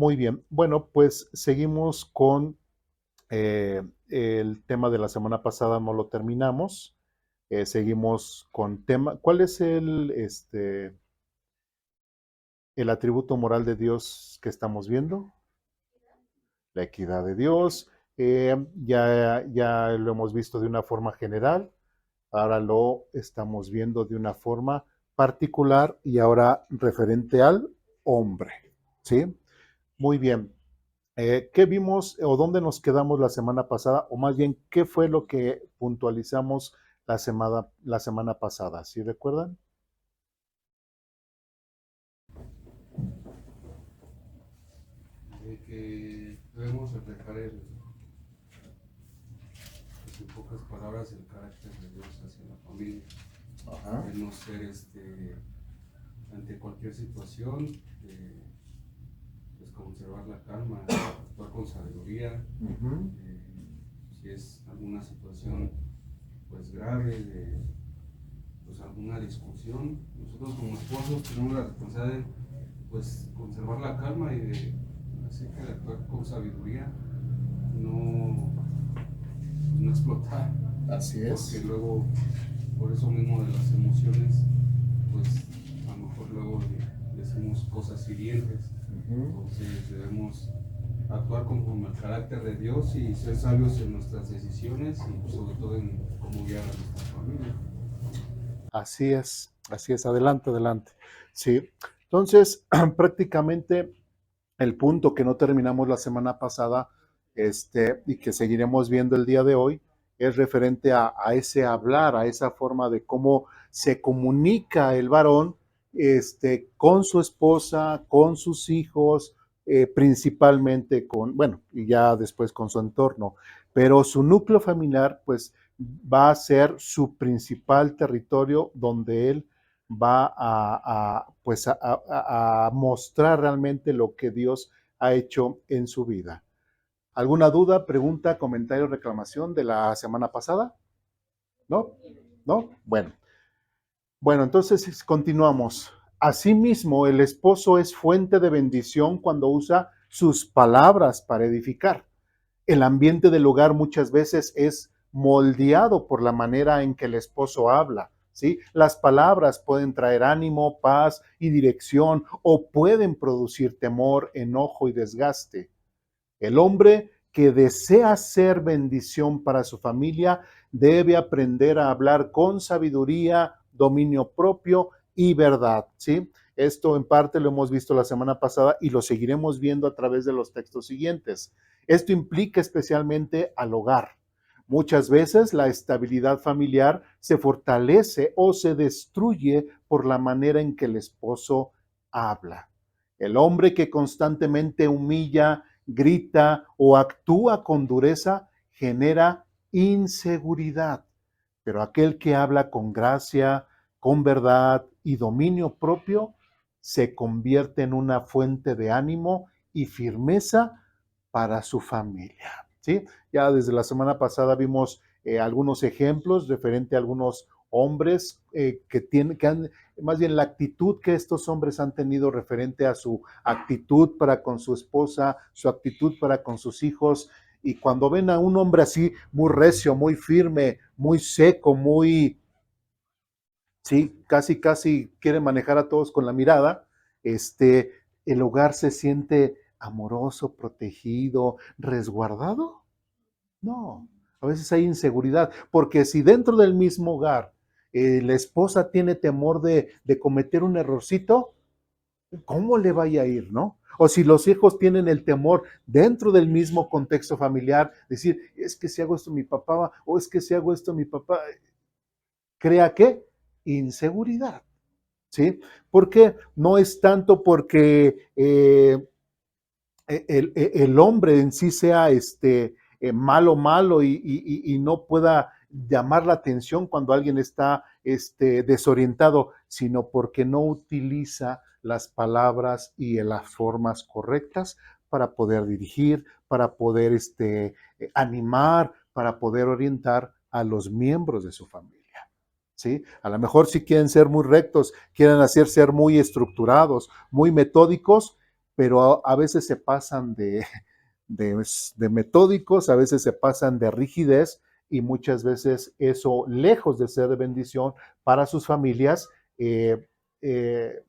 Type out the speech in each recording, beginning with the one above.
Muy bien. Bueno, pues seguimos con el tema de la semana pasada, no lo terminamos. Seguimos con tema. ¿Cuál es el atributo moral de Dios que estamos viendo? La equidad de Dios. Ya lo hemos visto de una forma general, ahora lo estamos viendo de una forma particular y ahora referente al hombre. ¿Sí? Muy bien. ¿Qué vimos o dónde nos quedamos la semana pasada? O más bien, ¿qué fue lo que puntualizamos la semana pasada? ¿Sí recuerdan? De que debemos reflejar pues, en pocas palabras, el carácter de Dios hacia la familia, Ajá. de no ser ante cualquier situación, pues conservar la calma, actuar con sabiduría, Ujú. eh, si es alguna situación pues grave, de pues alguna discusión, nosotros como esposos tenemos la responsabilidad de pues conservar la calma y de así que de actuar con sabiduría, no, pues, no explotar, Así porque es. luego por eso mismo de las emociones, pues a lo mejor luego decimos cosas hirientes. Ujú. Entonces debemos actuar conforme al carácter de Dios y ser sabios en nuestras decisiones y sobre todo en cómo guiar a nuestra familia. Así es, adelante, adelante. Sí, entonces prácticamente el punto que no terminamos la semana pasada, y que seguiremos viendo el día de hoy, es referente a ese hablar, a esa forma de cómo se comunica el varón, con su esposa, con sus hijos, principalmente con, bueno, y ya después con su entorno, pero su núcleo familiar, pues, va a ser su principal territorio donde él va pues a mostrar realmente lo que Dios ha hecho en su vida. ¿Alguna duda, pregunta, comentario, reclamación de la semana pasada? ¿No? ¿No? Bueno, entonces continuamos. Asimismo, el esposo es fuente de bendición cuando usa sus palabras para edificar. El ambiente del hogar muchas veces es moldeado por la manera en que el esposo habla. ¿Sí? Las palabras pueden traer ánimo, paz y dirección o pueden producir temor, enojo y desgaste. El hombre que desea ser bendición para su familia debe aprender a hablar con sabiduría, dominio propio y verdad, ¿sí? Esto en parte lo hemos visto la semana pasada y lo seguiremos viendo a través de los textos siguientes. Esto implica especialmente al hogar. Muchas veces la estabilidad familiar se fortalece o se destruye por la manera en que el esposo habla. El hombre que constantemente humilla, grita o actúa con dureza genera inseguridad. Pero aquel que habla con gracia, con verdad y dominio propio se convierte en una fuente de ánimo y firmeza para su familia. ¿Sí? Ya desde la semana pasada vimos algunos ejemplos referente a algunos hombres que han, más bien la actitud que estos hombres han tenido referente a su actitud para con su esposa, su actitud para con sus hijos. Y cuando ven a un hombre así, muy recio, muy firme, muy seco, muy, sí, casi, casi quiere manejar a todos con la mirada, este, el hogar se siente amoroso, protegido, resguardado. No, a veces hay inseguridad, porque si dentro del mismo hogar la esposa tiene temor de cometer un errorcito, ¿cómo le vaya a ir, no? O si los hijos tienen el temor dentro del mismo contexto familiar, decir, es que si hago esto mi papá, o es que si hago esto mi papá, crea que inseguridad, ¿sí? Porque no es tanto porque el hombre en sí sea malo, malo y no pueda llamar la atención cuando alguien está desorientado, sino porque no utiliza las palabras y las formas correctas para poder dirigir, para poder animar, para poder orientar a los miembros de su familia. ¿Sí? A lo mejor si quieren ser muy rectos, quieren hacer ser muy estructurados, muy metódicos, pero a veces se pasan de metódicos, a veces se pasan de rigidez y muchas veces eso, lejos de ser de bendición para sus familias, eh, eh,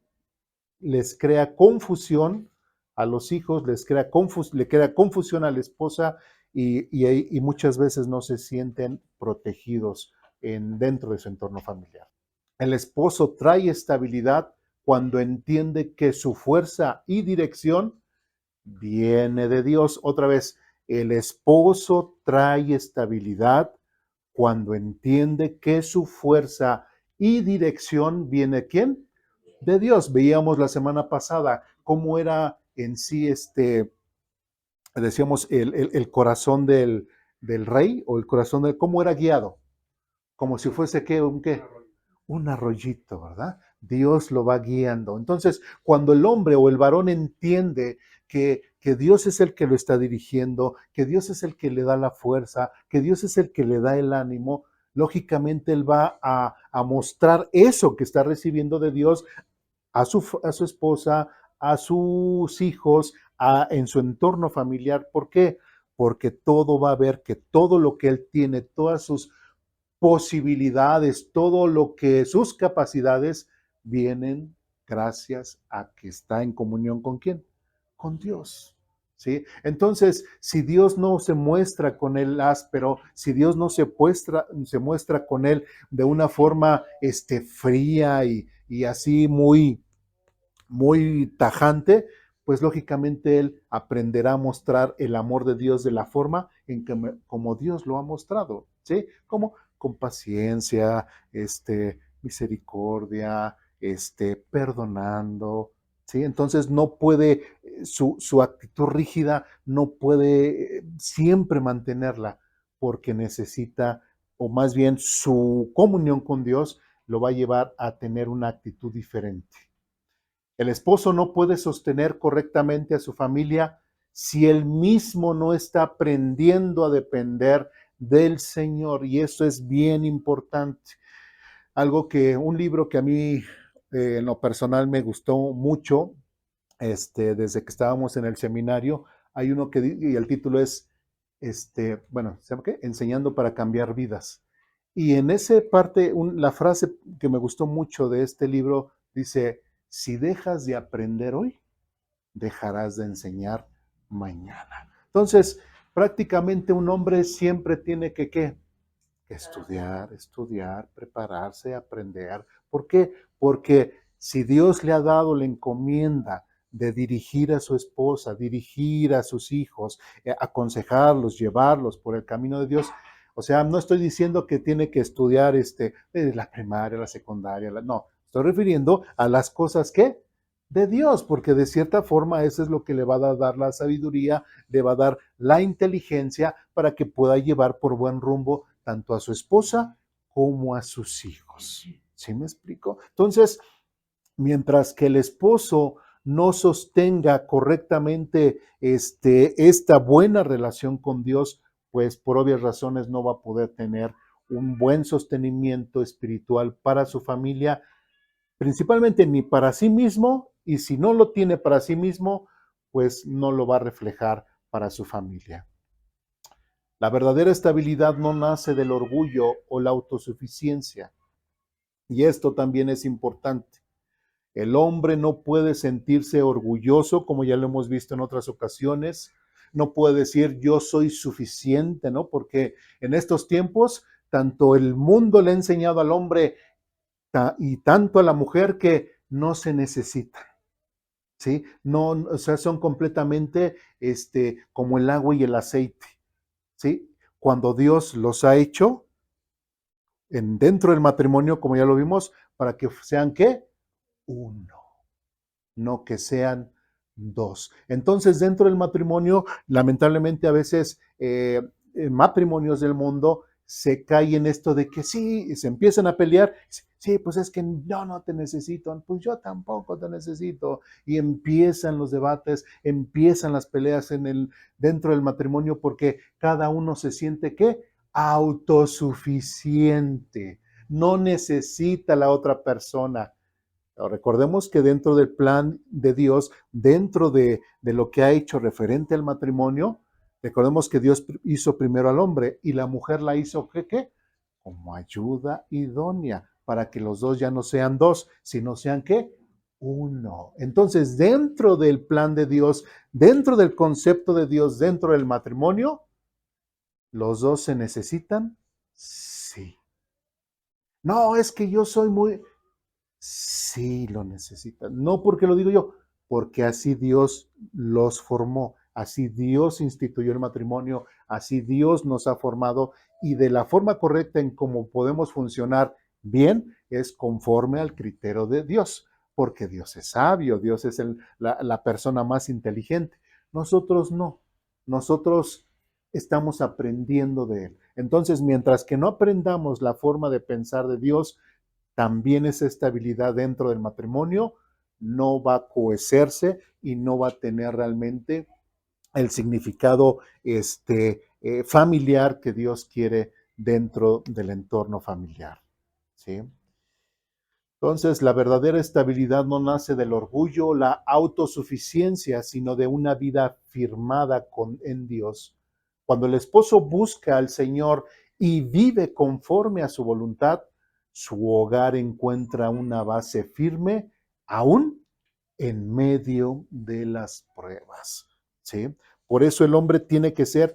les crea confusión a los hijos, le crea confusión a la esposa y muchas veces no se sienten protegidos dentro de su entorno familiar. El esposo trae estabilidad cuando entiende que su fuerza y dirección viene de Dios. Otra vez, el esposo trae estabilidad cuando entiende que su fuerza y dirección viene de ¿quién? De Dios. Veíamos la semana pasada cómo era en sí decíamos, el corazón del rey o el corazón de cómo era guiado, como si fuese ¿qué? Un arroyito, ¿verdad? Dios lo va guiando. Entonces, cuando el hombre o el varón entiende que Dios es el que lo está dirigiendo, que Dios es el que le da la fuerza, que Dios es el que le da el ánimo, lógicamente él va a mostrar eso que está recibiendo de Dios a su esposa, a sus hijos, en su entorno familiar. ¿Por qué? Porque todo va a ver que todo lo que él tiene, todas sus posibilidades, todo lo que sus capacidades vienen gracias a que está en comunión con quién? Con Dios. ¿Sí? Entonces, si Dios no se muestra con él áspero, si Dios no se muestra con él de una forma fría y así muy tajante, pues lógicamente él aprenderá a mostrar el amor de Dios de la forma en que como Dios lo ha mostrado, ¿sí? Como con paciencia, misericordia, perdonando, ¿sí? Entonces no puede, su actitud rígida no puede siempre mantenerla porque necesita, o más bien su comunión con Dios lo va a llevar a tener una actitud diferente. El esposo no puede sostener correctamente a su familia si él mismo no está aprendiendo a depender del Señor. Y eso es bien importante. Un libro que a mí en lo personal me gustó mucho, desde que estábamos en el seminario, hay uno y el título es, bueno, ¿se llama qué? Enseñando para cambiar vidas. Y en esa parte, la frase que me gustó mucho de este libro dice, si dejas de aprender hoy, dejarás de enseñar mañana. Entonces, prácticamente un hombre siempre tiene que, ¿qué? Estudiar, prepararse, aprender. ¿Por qué? Porque si Dios le ha dado la encomienda de dirigir a su esposa, dirigir a sus hijos, aconsejarlos, llevarlos por el camino de Dios, o sea, no estoy diciendo que tiene que estudiar la primaria, la secundaria, no, estoy refiriendo a las cosas que de Dios, porque de cierta forma eso es lo que le va a dar la sabiduría, le va a dar la inteligencia para que pueda llevar por buen rumbo tanto a su esposa como a sus hijos. ¿Sí me explico? Entonces, mientras que el esposo no sostenga correctamente esta buena relación con Dios, pues por obvias razones no va a poder tener un buen sostenimiento espiritual para su familia, principalmente ni para sí mismo, y si no lo tiene para sí mismo, pues no lo va a reflejar para su familia. La verdadera estabilidad no nace del orgullo o la autosuficiencia. Y esto también es importante. El hombre no puede sentirse orgulloso, como ya lo hemos visto en otras ocasiones. No puede decir yo soy suficiente, ¿no? Porque en estos tiempos, tanto el mundo le ha enseñado al hombre y tanto a la mujer que no se necesita. ¿Sí? No, o sea, son completamente como el agua y el aceite. ¿Sí? Cuando Dios los ha hecho dentro del matrimonio, como ya lo vimos, para que sean ¿qué? Uno, no que sean dos. Entonces, dentro del matrimonio, lamentablemente a veces en matrimonios del mundo se cae en esto de que sí, se empiezan a pelear, sí, pues es que yo no te necesito, pues yo tampoco te necesito, y empiezan los debates, empiezan las peleas dentro del matrimonio porque cada uno se siente ¿qué? Autosuficiente, no necesita la otra persona. Recordemos que dentro del plan de Dios, dentro de lo que ha hecho referente al matrimonio, recordemos que Dios hizo primero al hombre y la mujer la hizo, ¿qué? Como ayuda idónea, para que los dos ya no sean dos, sino sean, ¿qué? Uno. Entonces, dentro del plan de Dios, dentro del concepto de Dios, dentro del matrimonio, ¿los dos se necesitan? Sí. No, es que yo soy muy... Sí, lo necesitan. No porque lo digo yo, porque así Dios los formó, así Dios instituyó el matrimonio, así Dios nos ha formado y de la forma correcta en cómo podemos funcionar bien es conforme al criterio de Dios, porque Dios es sabio, Dios es la persona más inteligente. Nosotros no, nosotros estamos aprendiendo de Él. Entonces, mientras que no aprendamos la forma de pensar de Dios, también esa estabilidad dentro del matrimonio no va a cohecerse y no va a tener realmente el significado familiar que Dios quiere dentro del entorno familiar. ¿Sí? Entonces, la verdadera estabilidad no nace del orgullo, la autosuficiencia, sino de una vida firmada en Dios. Cuando el esposo busca al Señor y vive conforme a su voluntad, su hogar encuentra una base firme, aún en medio de las pruebas. ¿Sí? Por eso el hombre tiene que ser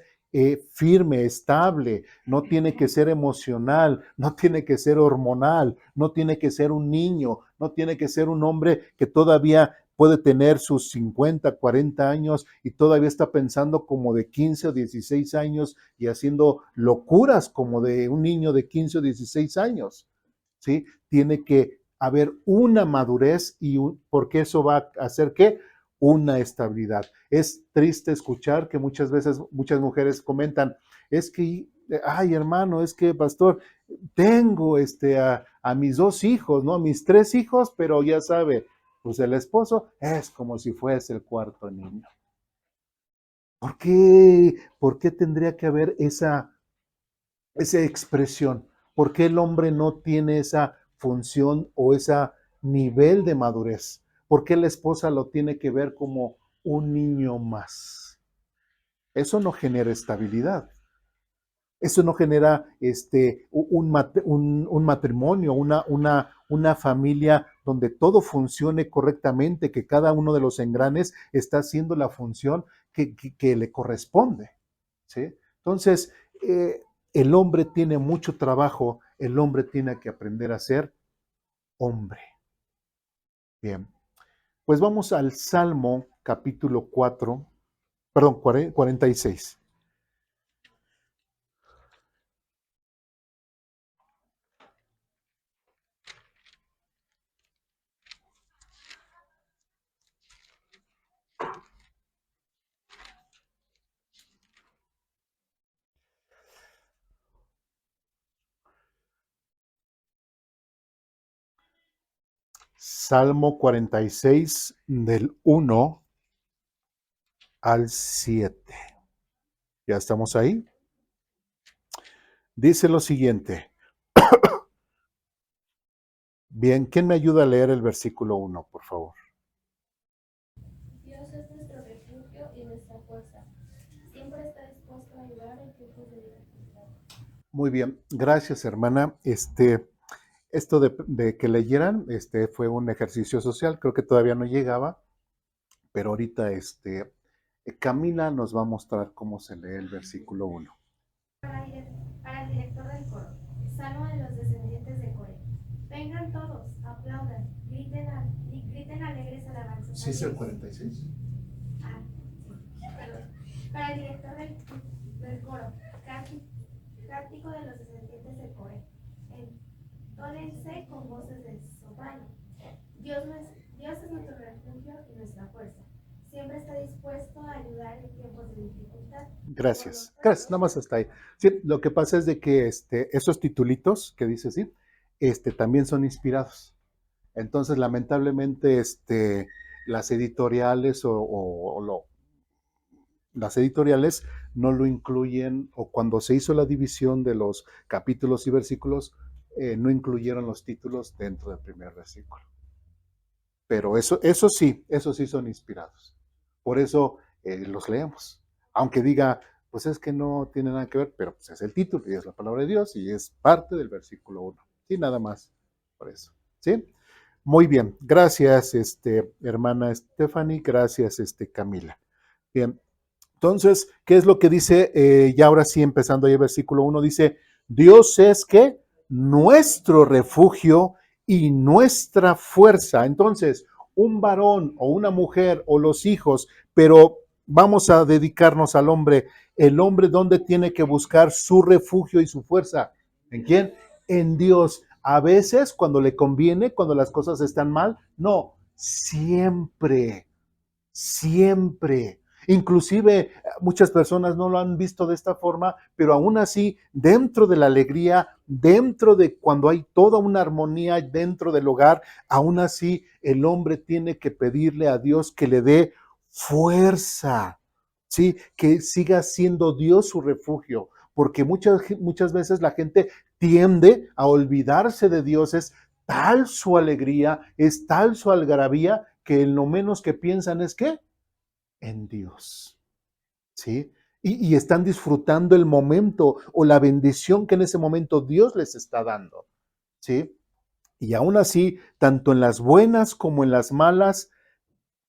firme, estable, no tiene que ser emocional, no tiene que ser hormonal, no tiene que ser un niño, no tiene que ser un hombre que todavía puede tener sus 50, 40 años y todavía está pensando como de 15 o 16 años y haciendo locuras como de un niño de 15 o 16 años. ¿Sí? Tiene que haber una madurez porque eso va a hacer que una estabilidad. Es triste escuchar que muchas veces muchas mujeres comentan, es que, ay hermano, es que pastor, tengo a mis dos hijos, ¿no? Mis tres hijos, pero ya sabe, pues el esposo es como si fuese el cuarto niño. ¿Por qué? ¿Por qué tendría que haber esa expresión? ¿Por qué el hombre no tiene esa función o ese nivel de madurez? ¿Por qué la esposa lo tiene que ver como un niño más? Eso no genera estabilidad. Eso no genera un matrimonio, una familia donde todo funcione correctamente, que cada uno de los engranes está haciendo la función que le corresponde. ¿Sí? Entonces, el hombre tiene mucho trabajo, el hombre tiene que aprender a ser hombre. Bien, pues vamos al Salmo capítulo 4, perdón, 46. Salmo 46 del 1 al 7. ¿Ya estamos ahí? Dice lo siguiente. Bien, ¿quién me ayuda a leer el versículo 1, por favor? Dios es nuestro refugio y nuestra fuerza. Siempre está dispuesto a ayudar en tiempos de dificultad. Muy bien, gracias hermana. Esto de que leyeran, fue un ejercicio social, creo que todavía no llegaba, pero ahorita Camila nos va a mostrar cómo se lee el versículo 1. Para el director del coro, salmo de los descendientes de Coré. Vengan todos, aplaudan, griten alegres alabanzas. ¿Sí es el 46? Ah, sí, perdón. Para el director del coro, cántico de los descendientes de Coré. Entónense con voces de soprano. Dios es nuestro refugio y nuestra fuerza. Siempre está dispuesto a ayudar en tiempos de dificultad. Gracias. Gracias, nada más hasta ahí. Sí, lo que pasa es de que esos titulitos que dice así, también son inspirados. Entonces, lamentablemente, las editoriales las editoriales no lo incluyen, o cuando se hizo la división de los capítulos y versículos, no incluyeron los títulos dentro del primer versículo. pero eso sí son inspirados. Por eso los leemos. Aunque diga, pues es que no tiene nada que ver, pero pues es el título y es la palabra de Dios y es parte del versículo 1. Sí, nada más por eso. ¿Sí? Muy bien. Gracias, hermana Stephanie. Gracias, Camila. Bien. Entonces, ¿qué es lo que dice? Y ahora sí, empezando ahí el versículo 1, dice, Dios es que nuestro refugio y nuestra fuerza. Entonces, un varón o una mujer o los hijos, pero vamos a dedicarnos al hombre. El hombre, ¿dónde tiene que buscar su refugio y su fuerza? ¿En quién? En Dios. A veces, cuando le conviene, cuando las cosas están mal, no, siempre, siempre. Inclusive muchas personas no lo han visto de esta forma, pero aún así, dentro de la alegría, dentro de cuando hay toda una armonía dentro del hogar, aún así el hombre tiene que pedirle a Dios que le dé fuerza, ¿sí? Que siga siendo Dios su refugio, porque muchas veces la gente tiende a olvidarse de Dios. Es tal su alegría, es tal su algarabía, que lo menos que piensan es que en Dios, ¿sí? Y están disfrutando el momento o la bendición que en ese momento Dios les está dando, ¿sí? Y aún así, tanto en las buenas como en las malas,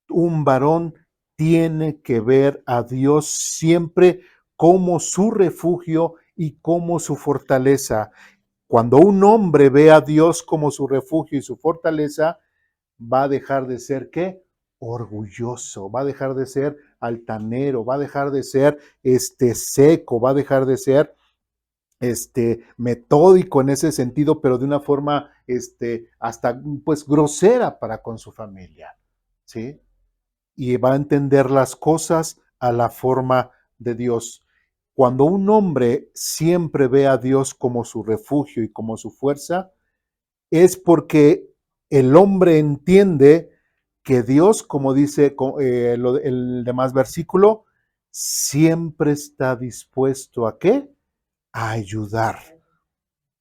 un varón tiene que ver a Dios siempre como su refugio y como su fortaleza. Cuando un hombre ve a Dios como su refugio y su fortaleza, va a dejar de ser, ¿qué? Orgulloso, va a dejar de ser altanero, va a dejar de ser seco, va a dejar de ser metódico en ese sentido, pero de una forma hasta pues grosera para con su familia, ¿sí? Y va a entender las cosas a la forma de Dios. Cuando un hombre siempre ve a Dios como su refugio y como su fuerza, es porque el hombre entiende que Dios, como dice el demás versículo, siempre está dispuesto a ¿qué? A ayudar.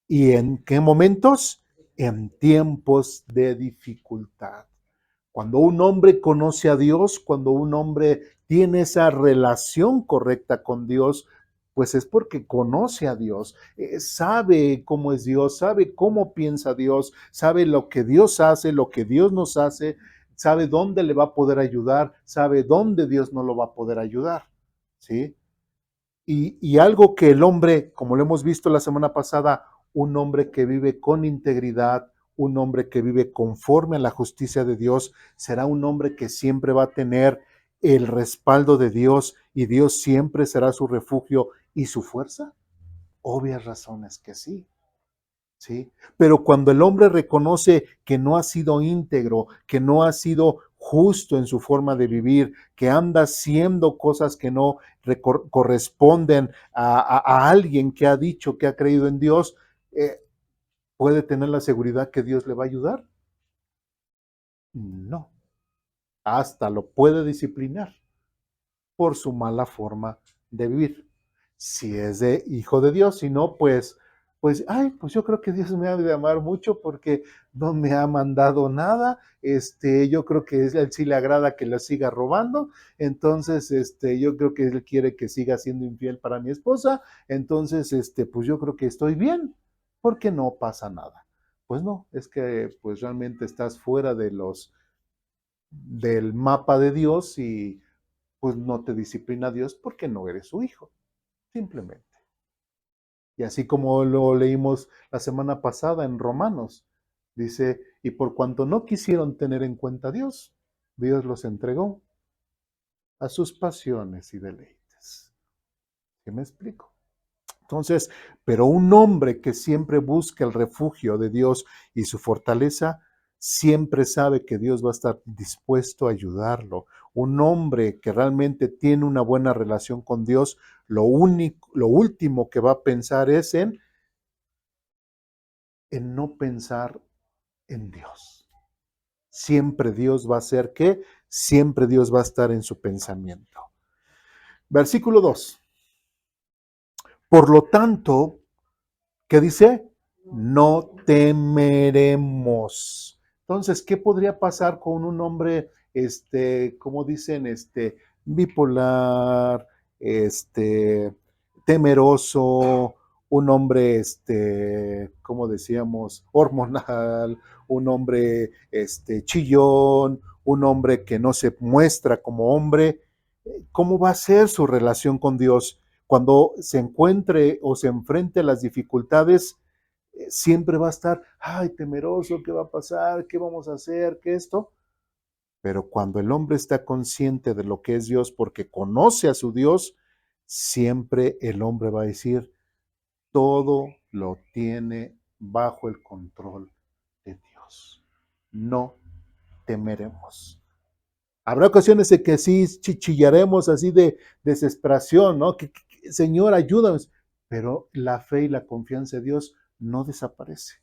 ¿Y en qué momentos? En tiempos de dificultad. Cuando un hombre conoce a Dios, cuando un hombre tiene esa relación correcta con Dios, pues es porque conoce a Dios, sabe cómo es Dios, sabe cómo piensa Dios, sabe lo que Dios hace, lo que Dios nos hace, sabe dónde le va a poder ayudar, sabe dónde Dios no lo va a poder ayudar, ¿sí? Y algo que el hombre, como lo hemos visto la semana pasada, un hombre que vive con integridad, un hombre que vive conforme a la justicia de Dios, será un hombre que siempre va a tener el respaldo de Dios y Dios siempre será su refugio y su fuerza. Obvias razones que sí. ¿Sí? Pero cuando el hombre reconoce que no ha sido íntegro, que no ha sido justo en su forma de vivir, que anda haciendo cosas que no corresponden a alguien que ha dicho que ha creído en Dios, ¿puede tener la seguridad que Dios le va a ayudar? No, hasta lo puede disciplinar por su mala forma de vivir. Si es de hijo de Dios, si no, pues yo creo que Dios me ha de amar mucho porque no me ha mandado nada. Yo creo que a él sí le agrada que la siga robando. Entonces, yo creo que él quiere que siga siendo infiel para mi esposa. Entonces, pues yo creo que estoy bien porque no pasa nada. Pues no, es que pues realmente estás fuera del mapa de Dios y pues no te disciplina Dios porque no eres su hijo, simplemente. Y así como lo leímos la semana pasada en Romanos, dice, y por cuanto no quisieron tener en cuenta a Dios, Dios los entregó a sus pasiones y deleites. ¿Sí me explico? Entonces, pero un hombre que siempre busca el refugio de Dios y su fortaleza, siempre sabe que Dios va a estar dispuesto a ayudarlo. Un hombre que realmente tiene una buena relación con Dios, lo último que va a pensar es en no pensar en Dios. Siempre Dios va a ser ¿qué? Siempre Dios va a estar en su pensamiento. Versículo 2. Por lo tanto, ¿qué dice? No temeremos. Entonces, ¿qué podría pasar con un hombre, como dicen, bipolar, temeroso, un hombre, como decíamos, hormonal, un hombre, chillón, un hombre que no se muestra como hombre? ¿Cómo va a ser su relación con Dios? Cuando se encuentre o se enfrente a las dificultades, siempre va a estar, ay, temeroso, ¿qué va a pasar? ¿Qué vamos a hacer? ¿Qué esto? Pero cuando el hombre está consciente de lo que es Dios, porque conoce a su Dios, siempre el hombre va a decir, todo lo tiene bajo el control de Dios. No temeremos. Habrá ocasiones en que sí chillaremos así de desesperación, ¿no? Señor, ayúdame. Pero la fe y la confianza en Dios no desaparece.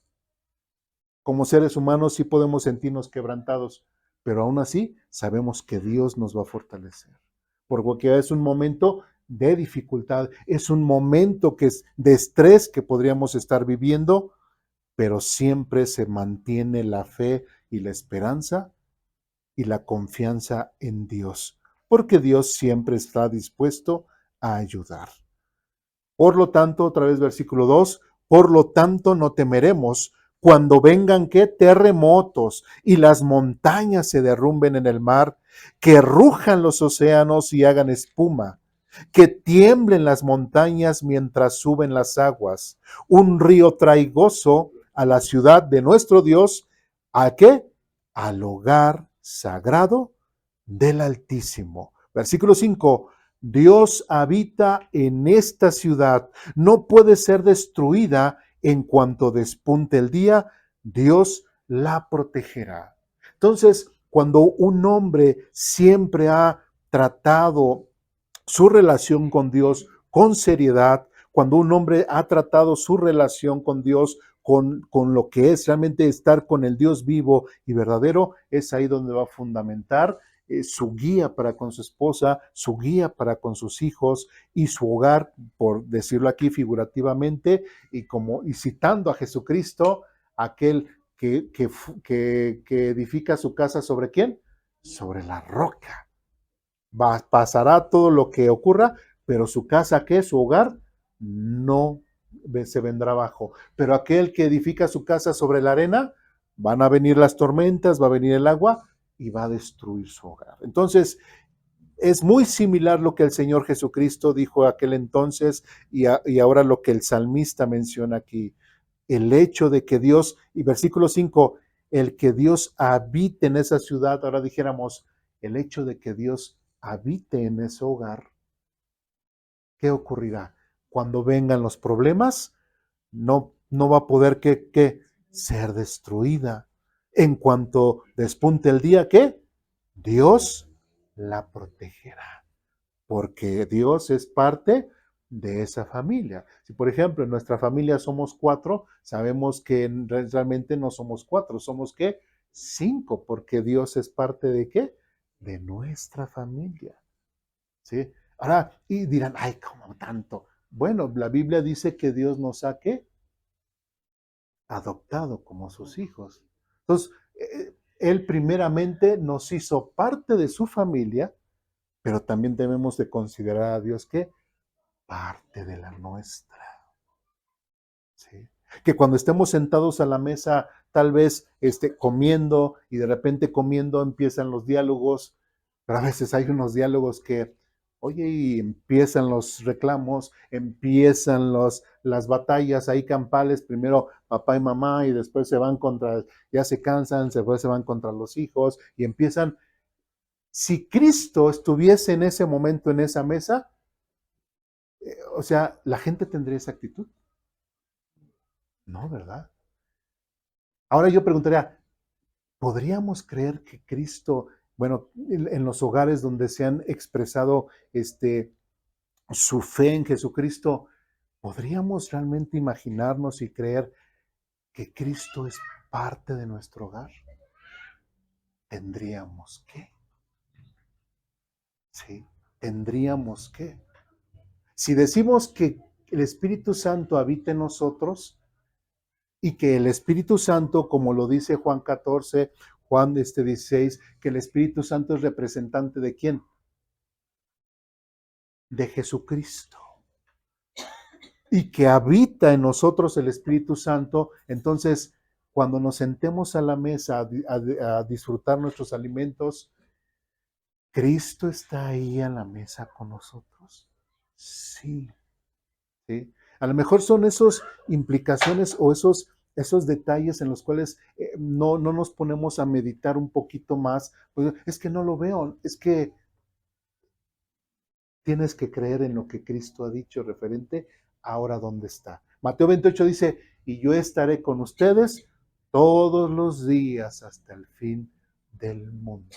Como seres humanos sí podemos sentirnos quebrantados, pero aún así sabemos que Dios nos va a fortalecer. Porque es un momento de dificultad, es un momento que es de estrés que podríamos estar viviendo, pero siempre se mantiene la fe y la esperanza y la confianza en Dios, porque Dios siempre está dispuesto a ayudar. Por lo tanto, otra vez versículo 2, por lo tanto no temeremos cuando vengan ¿qué? Terremotos y las montañas se derrumben en el mar, que rujan los océanos y hagan espuma, que tiemblen las montañas mientras suben las aguas. Un río trae gozo a la ciudad de nuestro Dios. ¿A qué? Al hogar sagrado del Altísimo. Versículo 5. Dios habita en esta ciudad, no puede ser destruida en cuanto despunte el día, Dios la protegerá. Entonces, cuando un hombre siempre ha tratado su relación con Dios con seriedad, cuando un hombre ha tratado su relación con Dios con lo que es realmente estar con el Dios vivo y verdadero, es ahí donde va a fundamentar su guía para con su esposa, su guía para con sus hijos y su hogar, por decirlo aquí figurativamente, y citando a Jesucristo, aquel que edifica su casa sobre quién? Sobre la roca. Pasará todo lo que ocurra, pero su casa, ¿qué? Su hogar, no se vendrá abajo. Pero aquel que edifica su casa sobre la arena, van a venir las tormentas, va a venir el agua y va a destruir su hogar. Entonces, es muy similar lo que el Señor Jesucristo dijo aquel entonces y ahora lo que el salmista menciona aquí. El hecho de que Dios, y versículo 5, el que Dios habite en esa ciudad, ahora dijéramos, el hecho de que Dios habite en ese hogar, ¿qué ocurrirá? Cuando vengan los problemas, no va a poder que ser destruida. En cuanto despunte el día, ¿qué? Dios la protegerá, porque Dios es parte de esa familia. Si por ejemplo en nuestra familia somos 4, sabemos que realmente no somos 4, somos ¿qué? 5, porque Dios es parte de ¿qué? De nuestra familia. ¿Sí? Ahora, y dirán, ay, ¿cómo tanto? Bueno, la Biblia dice que Dios nos ha ¿qué? Adoptado como sus hijos. Entonces, Él primeramente nos hizo parte de su familia, pero también debemos de considerar a Dios que parte de la nuestra. ¿Sí? Que cuando estemos sentados a la mesa, tal vez comiendo y de repente comiendo empiezan los diálogos, pero a veces hay unos diálogos que, oye, y empiezan los reclamos, empiezan las batallas ahí campales, primero papá y mamá y después se van contra, ya se cansan, después se van contra los hijos y empiezan. Si Cristo estuviese en ese momento en esa mesa, o sea, ¿la gente tendría esa actitud? No, ¿verdad? Ahora yo preguntaría, ¿podríamos creer que Cristo, bueno, en los hogares donde se han expresado su fe en Jesucristo, ¿podríamos realmente imaginarnos y creer que Cristo es parte de nuestro hogar? Tendríamos que, sí, tendríamos que. Si decimos que el Espíritu Santo habita en nosotros, y que el Espíritu Santo, como lo dice Juan 14, Juan 16, que el Espíritu Santo es representante ¿de quién? De Jesucristo. Y que habita en nosotros el Espíritu Santo. Entonces, cuando nos sentemos a la mesa a disfrutar nuestros alimentos, ¿Cristo está ahí a la mesa con nosotros? Sí, sí. A lo mejor son esas implicaciones o esos detalles en los cuales no nos ponemos a meditar un poquito más. Pues, es que no lo veo, es que tienes que creer en lo que Cristo ha dicho referente ahora dónde está. Mateo 28 dice, y yo estaré con ustedes todos los días hasta el fin del mundo.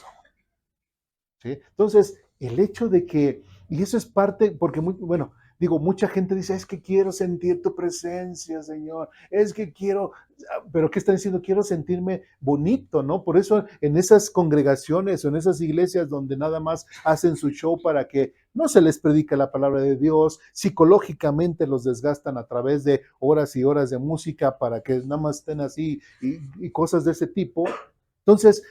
¿Sí? Entonces, el hecho de que, y eso es parte, porque bueno, digo, mucha gente dice, es que quiero sentir tu presencia, Señor, es que quiero, pero ¿qué está diciendo? Quiero sentirme bonito, ¿no? Por eso en esas congregaciones o en esas iglesias donde nada más hacen su show para que no se les predica la palabra de Dios, psicológicamente los desgastan a través de horas y horas de música para que nada más estén así y cosas de ese tipo. Entonces,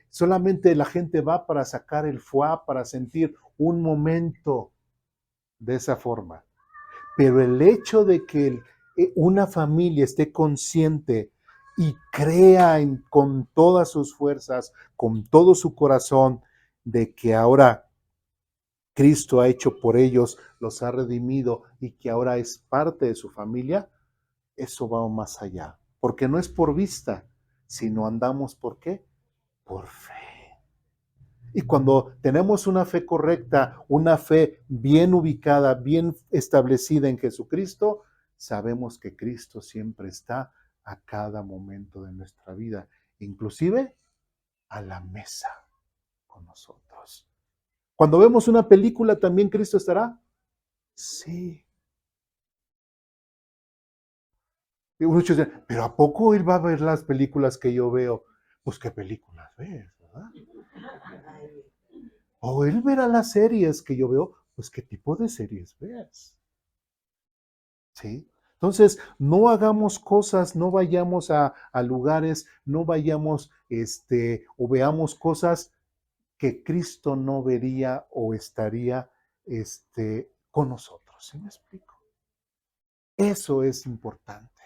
solamente la gente va para sacar el fuá, para sentir un momento de esa forma. Pero el hecho de que una familia esté consciente y crea con todas sus fuerzas, con todo su corazón, de que ahora Cristo ha hecho por ellos, los ha redimido y que ahora es parte de su familia, eso va más allá. Porque no es por vista, sino andamos ¿por qué? Por fe. Y cuando tenemos una fe correcta, una fe bien ubicada, bien establecida en Jesucristo, sabemos que Cristo siempre está a cada momento de nuestra vida, inclusive a la mesa con nosotros. Cuando vemos una película, ¿también Cristo estará? Sí. Y muchos dicen, pero ¿a poco Él va a ver las películas que yo veo? Pues ¿qué películas ves, verdad? O Él verá las series que yo veo, pues ¿qué tipo de series ves? ¿Sí? Entonces, no hagamos cosas, no vayamos a lugares, no vayamos, o veamos cosas que Cristo no vería o estaría, con nosotros. ¿Sí me explico? Eso es importante,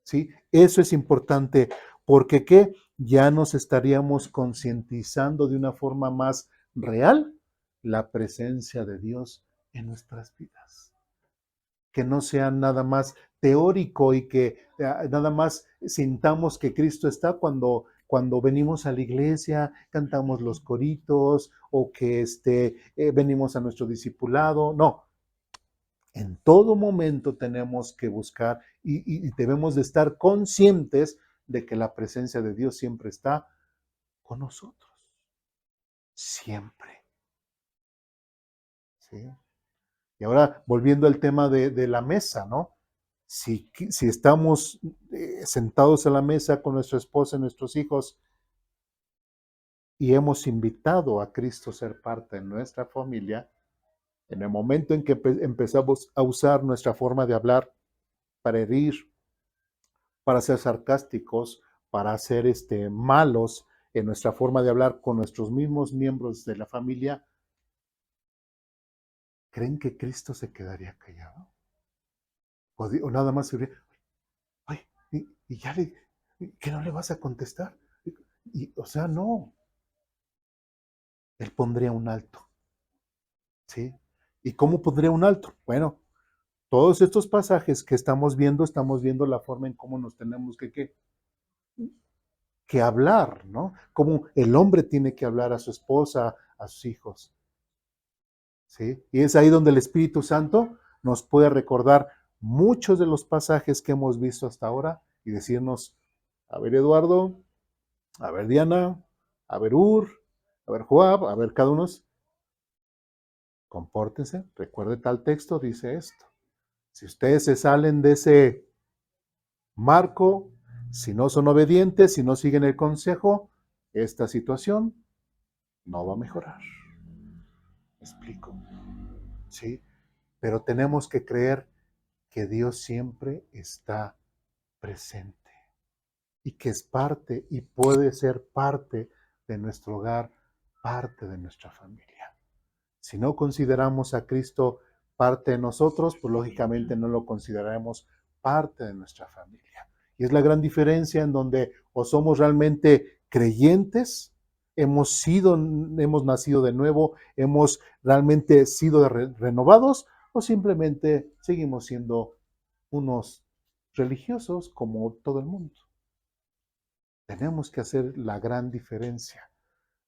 ¿sí? Eso es importante porque ¿qué? Ya nos estaríamos concientizando de una forma más real la presencia de Dios en nuestras vidas. Que no sea nada más teórico y que nada más sintamos que Cristo está cuando venimos a la iglesia, cantamos los coritos o que venimos a nuestro discipulado. No, en todo momento tenemos que buscar y debemos de estar conscientes de que la presencia de Dios siempre está con nosotros. Siempre. ¿Sí? Y ahora, volviendo al tema de la mesa, ¿no? Si estamos sentados a la mesa con nuestra esposa y nuestros hijos y hemos invitado a Cristo a ser parte de nuestra familia, en el momento en que empezamos a usar nuestra forma de hablar para herir, para ser sarcásticos, para ser malos en nuestra forma de hablar con nuestros mismos miembros de la familia, ¿creen que Cristo se quedaría callado? O nada más se diría, ay, y ya ¿que no le vas a contestar? O sea, no, él pondría un alto, ¿sí? ¿Y cómo pondría un alto? Bueno, todos estos pasajes que estamos viendo la forma en cómo nos tenemos que hablar, ¿no? Cómo el hombre tiene que hablar a su esposa, a sus hijos, ¿sí? Y es ahí donde el Espíritu Santo nos puede recordar muchos de los pasajes que hemos visto hasta ahora y decirnos, a ver, Eduardo, a ver, Diana, a ver, a ver, Joab, a ver, cada uno, compórtense, recuerde tal texto, dice esto. Si ustedes se salen de ese marco, si no son obedientes, si no siguen el consejo, esta situación no va a mejorar. ¿Me explico? Sí, pero tenemos que creer que Dios siempre está presente y que es parte y puede ser parte de nuestro hogar, parte de nuestra familia. Si no consideramos a Cristo parte de nosotros, pues lógicamente no lo consideraremos parte de nuestra familia. Y es la gran diferencia en donde o somos realmente creyentes, hemos nacido de nuevo, hemos realmente sido renovados, o simplemente seguimos siendo unos religiosos como todo el mundo. Tenemos que hacer la gran diferencia.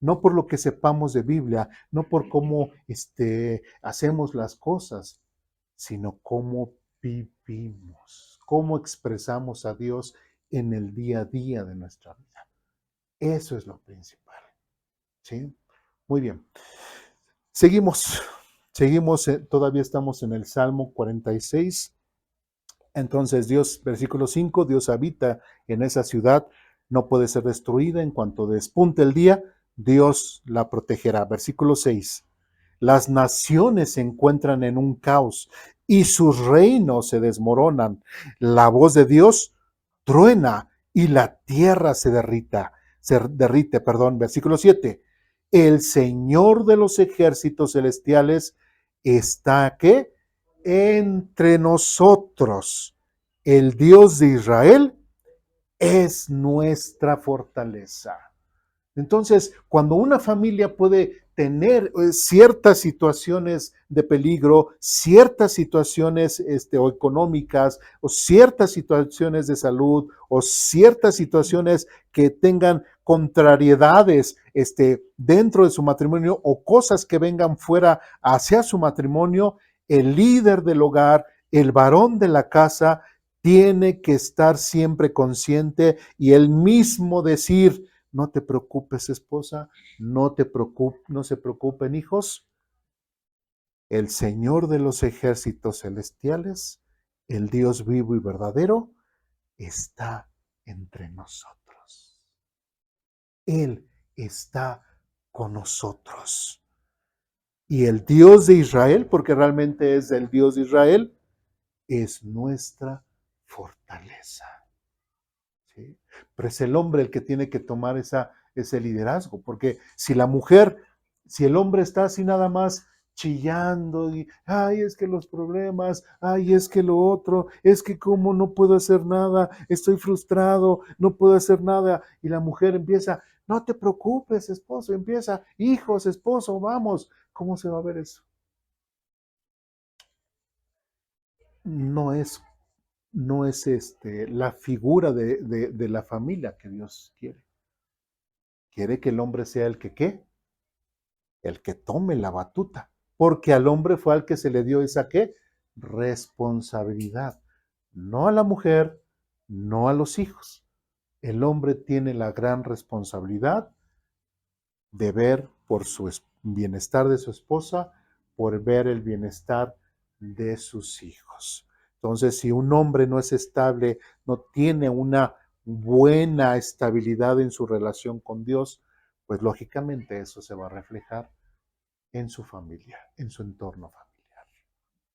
No por lo que sepamos de Biblia, no por cómo hacemos las cosas, sino cómo vivimos, cómo expresamos a Dios en el día a día de nuestra vida. Eso es lo principal. ¿Sí? Muy bien. Seguimos, todavía estamos en el Salmo 46. Entonces Dios, versículo 5, Dios habita en esa ciudad, no puede ser destruida. En cuanto despunte el día, Dios la protegerá. Versículo 6. Las naciones se encuentran en un caos y sus reinos se desmoronan. La voz de Dios truena y la tierra se derrite. Versículo 7. El Señor de los ejércitos celestiales está, ¿qué? Entre nosotros. El Dios de Israel es nuestra fortaleza. Entonces, cuando una familia puede tener ciertas situaciones de peligro, ciertas situaciones o económicas, o ciertas situaciones de salud, o ciertas situaciones que tengan contrariedades dentro de su matrimonio, o cosas que vengan fuera hacia su matrimonio, el líder del hogar, el varón de la casa, tiene que estar siempre consciente y él mismo decir: no te preocupes, esposa, no se preocupen, hijos. El Señor de los ejércitos celestiales, el Dios vivo y verdadero, está entre nosotros. Él está con nosotros. Y el Dios de Israel, porque realmente es el Dios de Israel, es nuestra fortaleza. ¿Sí? Pero es el hombre el que tiene que tomar ese liderazgo, porque si el hombre está así nada más chillando y, ay, es que los problemas, ay, es que lo otro, es que cómo no puedo hacer nada, estoy frustrado, no puedo hacer nada, y la mujer empieza: no te preocupes, esposo, empieza: hijos, esposo, vamos. ¿Cómo se va a ver eso? No es la figura de la familia que Dios quiere. Quiere que el hombre sea el que ¿qué? El que tome la batuta. Porque al hombre fue al que se le dio esa ¿qué? Responsabilidad. No a la mujer, no a los hijos. El hombre tiene la gran responsabilidad de ver por su bienestar de su esposa, por ver el bienestar de sus hijos. Entonces, si un hombre no es estable, no tiene una buena estabilidad en su relación con Dios, pues lógicamente eso se va a reflejar en su familia, en su entorno familiar.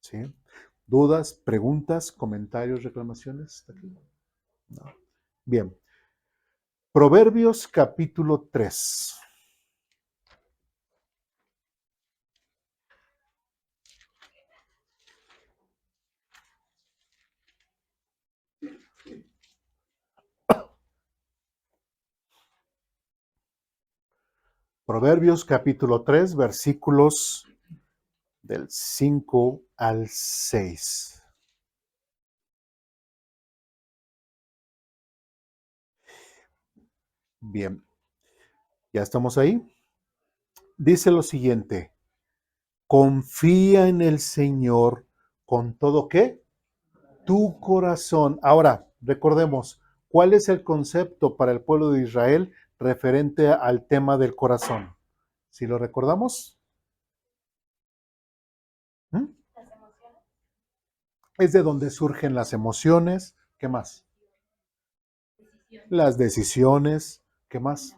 ¿Sí? ¿Dudas, preguntas, comentarios, reclamaciones? ¿Está aquí? No. Bien. Proverbios capítulo 3. Proverbios capítulo 3, versículos del 5 al 6. Bien, ya estamos ahí. Dice lo siguiente: confía en el Señor con todo ¿qué? Tu corazón. Ahora, recordemos, ¿cuál es el concepto para el pueblo de Israel referente al tema del corazón? ¿Si lo recordamos? ¿Mm? Es de donde surgen las emociones. ¿Qué más? Las decisiones. ¿Qué más?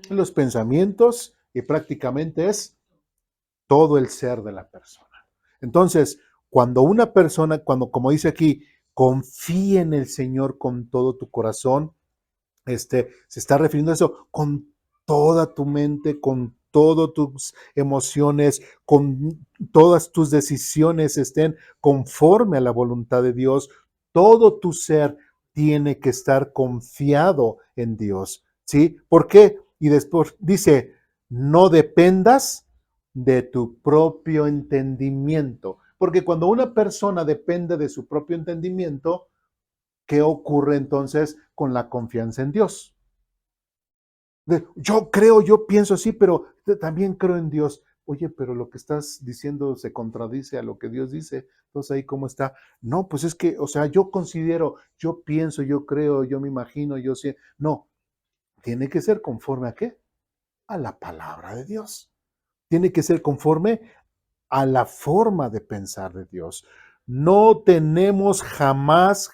Los pensamientos, y prácticamente es todo el ser de la persona. Entonces, cuando una persona, como dice aquí, confía en el Señor con todo tu corazón. Se está refiriendo a eso, con toda tu mente, con todas tus emociones, con todas tus decisiones estén conforme a la voluntad de Dios. Todo tu ser tiene que estar confiado en Dios, ¿sí? ¿Por qué? Y después dice, no dependas de tu propio entendimiento, porque cuando una persona depende de su propio entendimiento, ¿qué ocurre entonces con la confianza en Dios? Yo creo, yo pienso así, pero también creo en Dios. Oye, pero lo que estás diciendo se contradice a lo que Dios dice. Entonces ahí cómo está. No, pues es que, o sea, yo considero, yo pienso, yo creo, yo me imagino, yo sé. No, tiene que ser conforme a qué? A la palabra de Dios. Tiene que ser conforme a la forma de pensar de Dios. No tenemos jamás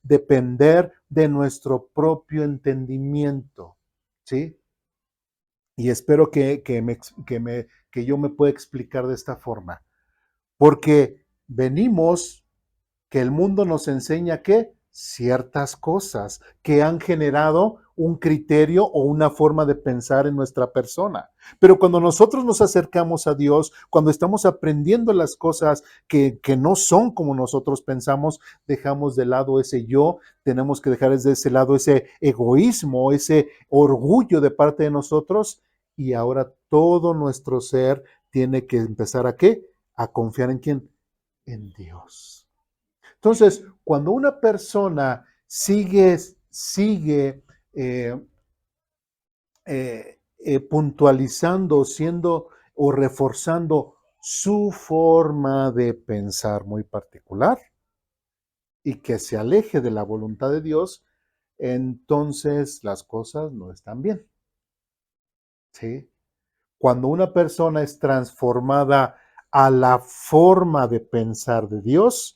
depender de nuestro propio entendimiento, ¿sí? Y espero que yo me pueda explicar de esta forma, porque venimos que el mundo nos enseña que ciertas cosas que han generado un criterio o una forma de pensar en nuestra persona. Pero cuando nosotros nos acercamos a Dios, cuando estamos aprendiendo las cosas que no son como nosotros pensamos, dejamos de lado ese yo, tenemos que dejar de ese lado ese egoísmo, ese orgullo de parte de nosotros y ahora todo nuestro ser tiene que empezar a ¿qué? A confiar en quién? En Dios. Entonces, cuando una persona sigue eh, puntualizando, siendo o reforzando su forma de pensar muy particular y que se aleje de la voluntad de Dios, entonces las cosas no están bien. ¿Sí? Cuando una persona es transformada a la forma de pensar de Dios,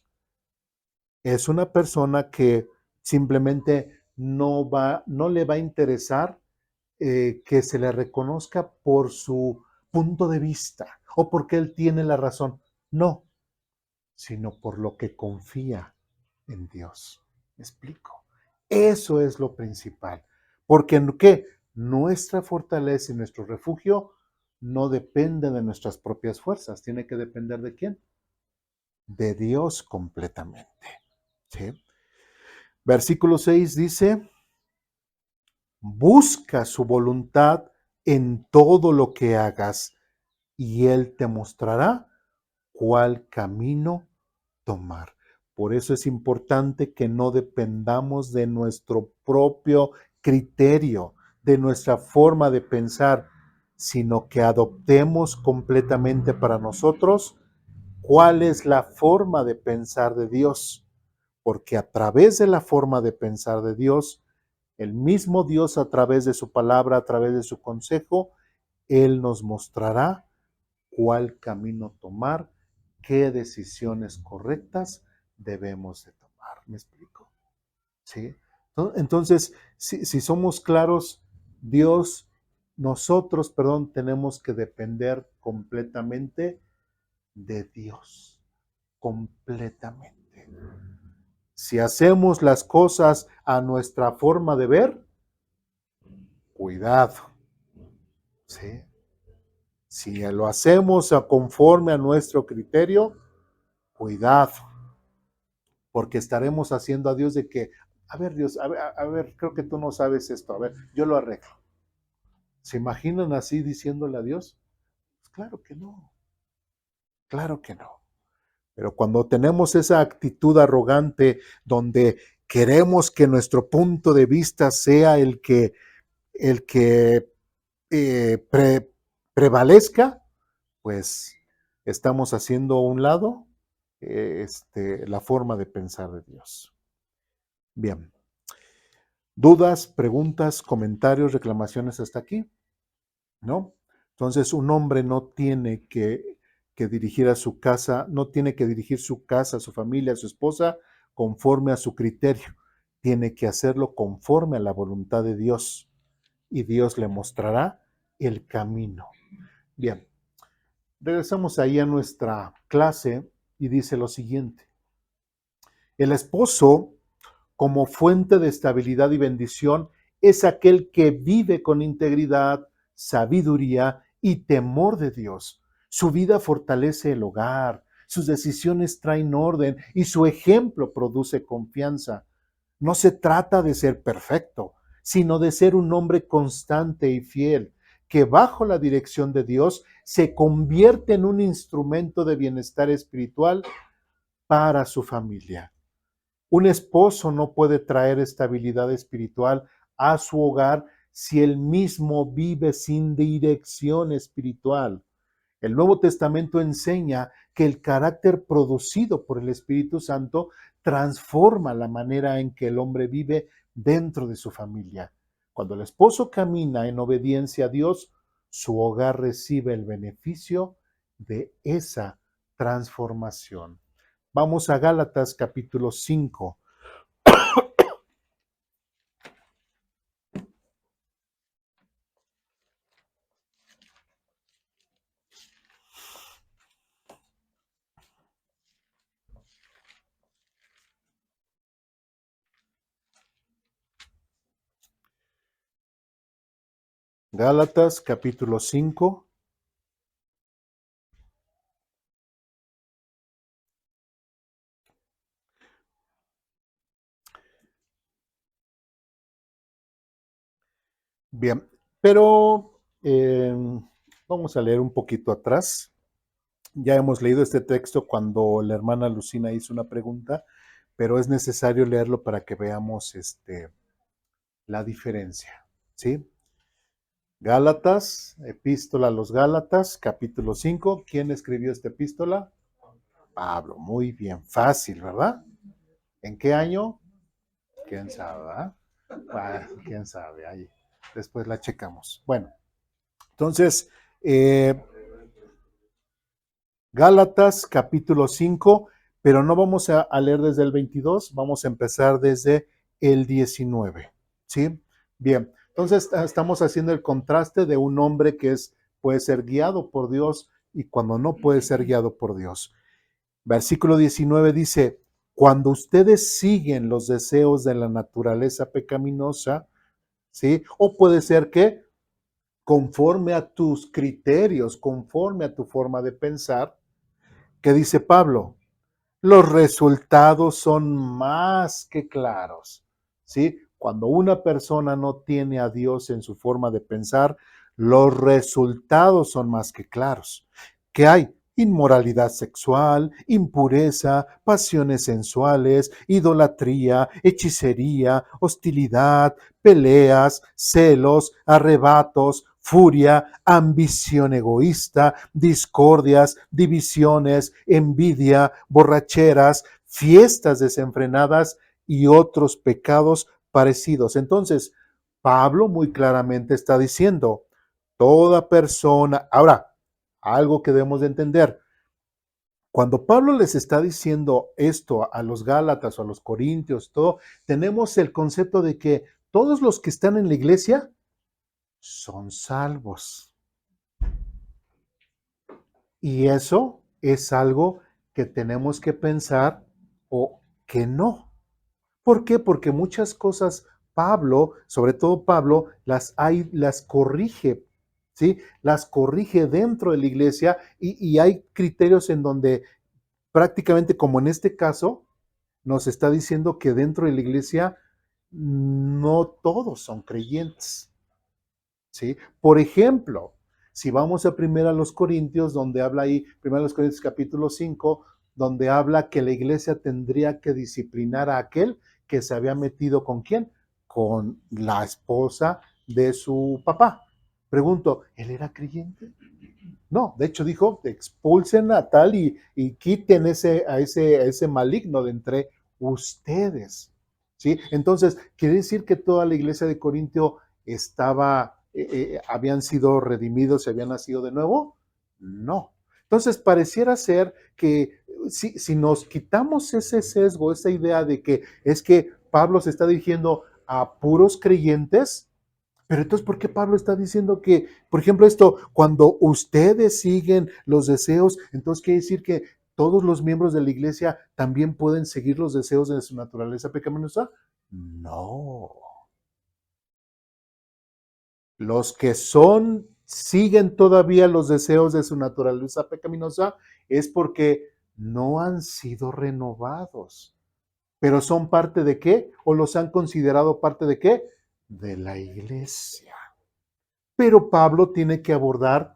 es una persona que simplemente no le va a interesar que se le reconozca por su punto de vista o porque él tiene la razón. No, sino por lo que confía en Dios. ¿Me explico? Eso es lo principal. Porque ¿qué? Nuestra fortaleza y nuestro refugio no depende de nuestras propias fuerzas. Tiene que depender de quién? De Dios completamente. ¿Sí? Versículo 6 dice, busca su voluntad en todo lo que hagas y Él te mostrará cuál camino tomar. Por eso es importante que no dependamos de nuestro propio criterio, de nuestra forma de pensar, sino que adoptemos completamente para nosotros cuál es la forma de pensar de Dios. Porque a través de la forma de pensar de Dios, el mismo Dios a través de su palabra, a través de su consejo, Él nos mostrará cuál camino tomar, qué decisiones correctas debemos de tomar. ¿Me explico? ¿Sí? Entonces, si somos claros, nosotros, tenemos que depender completamente de Dios, completamente. Si hacemos las cosas a nuestra forma de ver, cuidado, ¿sí? Si lo hacemos conforme a nuestro criterio, cuidado, porque estaremos haciendo a Dios de que, a ver Dios, a ver, creo que tú no sabes esto, a ver, yo lo arreglo. ¿Se imaginan así diciéndole a Dios? Pues claro que no, claro que no. Pero cuando tenemos esa actitud arrogante donde queremos que nuestro punto de vista sea el que prevalezca, pues estamos haciendo a un lado la forma de pensar de Dios. Bien. ¿Dudas, preguntas, comentarios, reclamaciones hasta aquí? ¿No? Entonces, un hombre no tiene que dirigir a su casa, no tiene que dirigir su casa, su familia, su esposa, conforme a su criterio. Tiene que hacerlo conforme a la voluntad de Dios. Y Dios le mostrará el camino. Bien, regresamos ahí a nuestra clase y dice lo siguiente. El esposo, como fuente de estabilidad y bendición, es aquel que vive con integridad, sabiduría y temor de Dios. Su vida fortalece el hogar, sus decisiones traen orden y su ejemplo produce confianza. No se trata de ser perfecto, sino de ser un hombre constante y fiel, que bajo la dirección de Dios se convierte en un instrumento de bienestar espiritual para su familia. Un esposo no puede traer estabilidad espiritual a su hogar si él mismo vive sin dirección espiritual. El Nuevo Testamento enseña que el carácter producido por el Espíritu Santo transforma la manera en que el hombre vive dentro de su familia. Cuando el esposo camina en obediencia a Dios, su hogar recibe el beneficio de esa transformación. Vamos a Gálatas capítulo 5. Gálatas capítulo 5. Bien, pero vamos a leer un poquito atrás. Ya hemos leído este texto cuando la hermana Lucina hizo una pregunta, pero es necesario leerlo para que veamos la diferencia, ¿sí? Gálatas, epístola a los Gálatas, capítulo 5. ¿Quién escribió esta epístola? Pablo. Muy bien, fácil, ¿verdad? ¿En qué año? ¿Quién sabe, verdad? Bueno, quién sabe, ahí después la checamos. Bueno, entonces, Gálatas capítulo 5, pero no vamos a leer desde el 22, vamos a empezar desde el 19, ¿sí? Bien, entonces estamos haciendo el contraste de un hombre que puede ser guiado por Dios y cuando no puede ser guiado por Dios. Versículo 19 dice, cuando ustedes siguen los deseos de la naturaleza pecaminosa, ¿sí? O puede ser que conforme a tus criterios, conforme a tu forma de pensar, ¿qué dice Pablo? Los resultados son más que claros, ¿sí? Cuando una persona no tiene a Dios en su forma de pensar, los resultados son más que claros. ¿Qué hay? Inmoralidad sexual, impureza, pasiones sensuales, idolatría, hechicería, hostilidad, peleas, celos, arrebatos, furia, ambición egoísta, discordias, divisiones, envidia, borracheras, fiestas desenfrenadas y otros pecados parecidos. Entonces, Pablo muy claramente está diciendo, toda persona, ahora, algo que debemos de entender, cuando Pablo les está diciendo esto a los Gálatas o a los Corintios, todo, tenemos el concepto de que todos los que están en la iglesia son salvos. Y eso es algo que tenemos que pensar o que no. ¿Por qué? Porque muchas cosas Pablo, sobre todo Pablo, las corrige, ¿sí? Las corrige dentro de la iglesia y hay criterios en donde prácticamente, como en este caso, nos está diciendo que dentro de la iglesia no todos son creyentes, ¿sí? Por ejemplo, si vamos a primero a los Corintios, donde habla ahí, primero a los Corintios capítulo 5, donde habla que la iglesia tendría que disciplinar a aquel que se había metido ¿con quién? Con la esposa de su papá. Pregunto, ¿él era creyente? No, de hecho dijo, expulsen a tal y quiten a ese maligno de entre ustedes, ¿sí? Entonces, ¿quiere decir que toda la iglesia de Corintio habían sido redimidos, se habían nacido de nuevo? No. Entonces, pareciera ser que si nos quitamos ese sesgo, esa idea de que es que Pablo se está dirigiendo a puros creyentes, pero entonces, ¿por qué Pablo está diciendo que, por ejemplo, esto, cuando ustedes siguen los deseos, entonces quiere decir que ¿todos los miembros de la iglesia también pueden seguir los deseos de su naturaleza pecaminosa? No. Los que siguen todavía los deseos de su naturaleza pecaminosa es porque no han sido renovados. ¿Pero son parte de qué? ¿O los han considerado parte de qué? De la iglesia. Pero Pablo tiene que abordar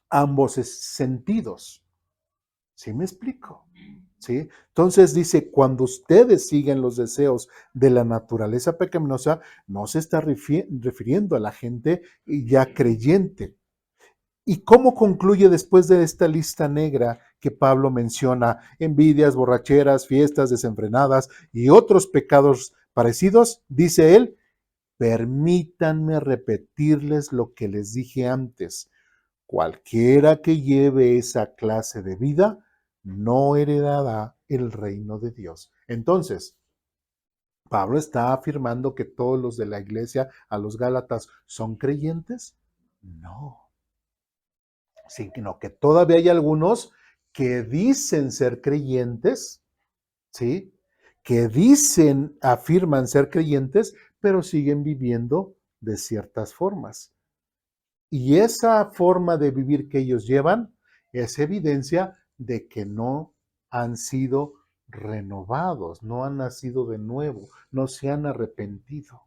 ambos sentidos. ¿Sí me explico? ¿Sí? Entonces dice, cuando ustedes siguen los deseos de la naturaleza pecaminosa, no se está refiriendo a la gente ya creyente. ¿Y cómo concluye después de esta lista negra que Pablo menciona? Envidias, borracheras, fiestas desenfrenadas y otros pecados parecidos. Dice él, permítanme repetirles lo que les dije antes. Cualquiera que lleve esa clase de vida no heredará el reino de Dios. Entonces, Pablo está afirmando que todos los de la iglesia, a los Gálatas, ¿son creyentes? No, sino que todavía hay algunos que dicen ser creyentes, ¿sí? Que afirman ser creyentes, pero siguen viviendo de ciertas formas. Y esa forma de vivir que ellos llevan es evidencia de que no han sido renovados, no han nacido de nuevo, no se han arrepentido.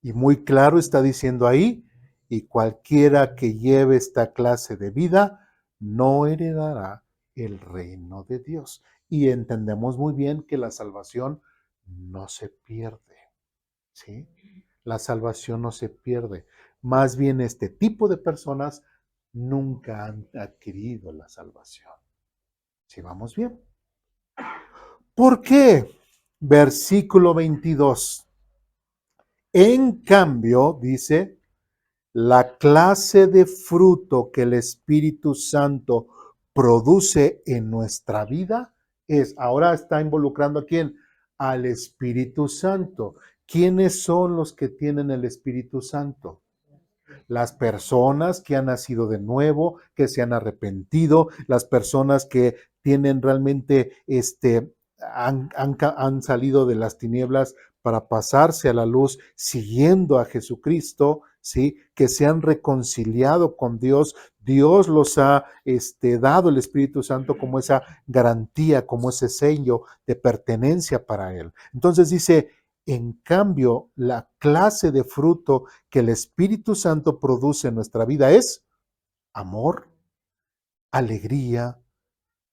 Y muy claro está diciendo ahí, y cualquiera que lleve esta clase de vida no heredará el reino de Dios. Y entendemos muy bien que la salvación no se pierde, ¿sí? La salvación no se pierde. Más bien este tipo de personas nunca han adquirido la salvación. ¿Sí vamos bien? ¿Por qué? Versículo 22. En cambio, dice, la clase de fruto que el Espíritu Santo produce en nuestra vida ahora está involucrando ¿a quién? Al Espíritu Santo. ¿Quiénes son los que tienen el Espíritu Santo? Las personas que han nacido de nuevo, que se han arrepentido, las personas que tienen realmente, han salido de las tinieblas para pasarse a la luz siguiendo a Jesucristo, ¿sí? Que se han reconciliado con Dios. Dios los ha dado el Espíritu Santo como esa garantía, como ese sello de pertenencia para Él. Entonces dice, en cambio, la clase de fruto que el Espíritu Santo produce en nuestra vida es amor, alegría,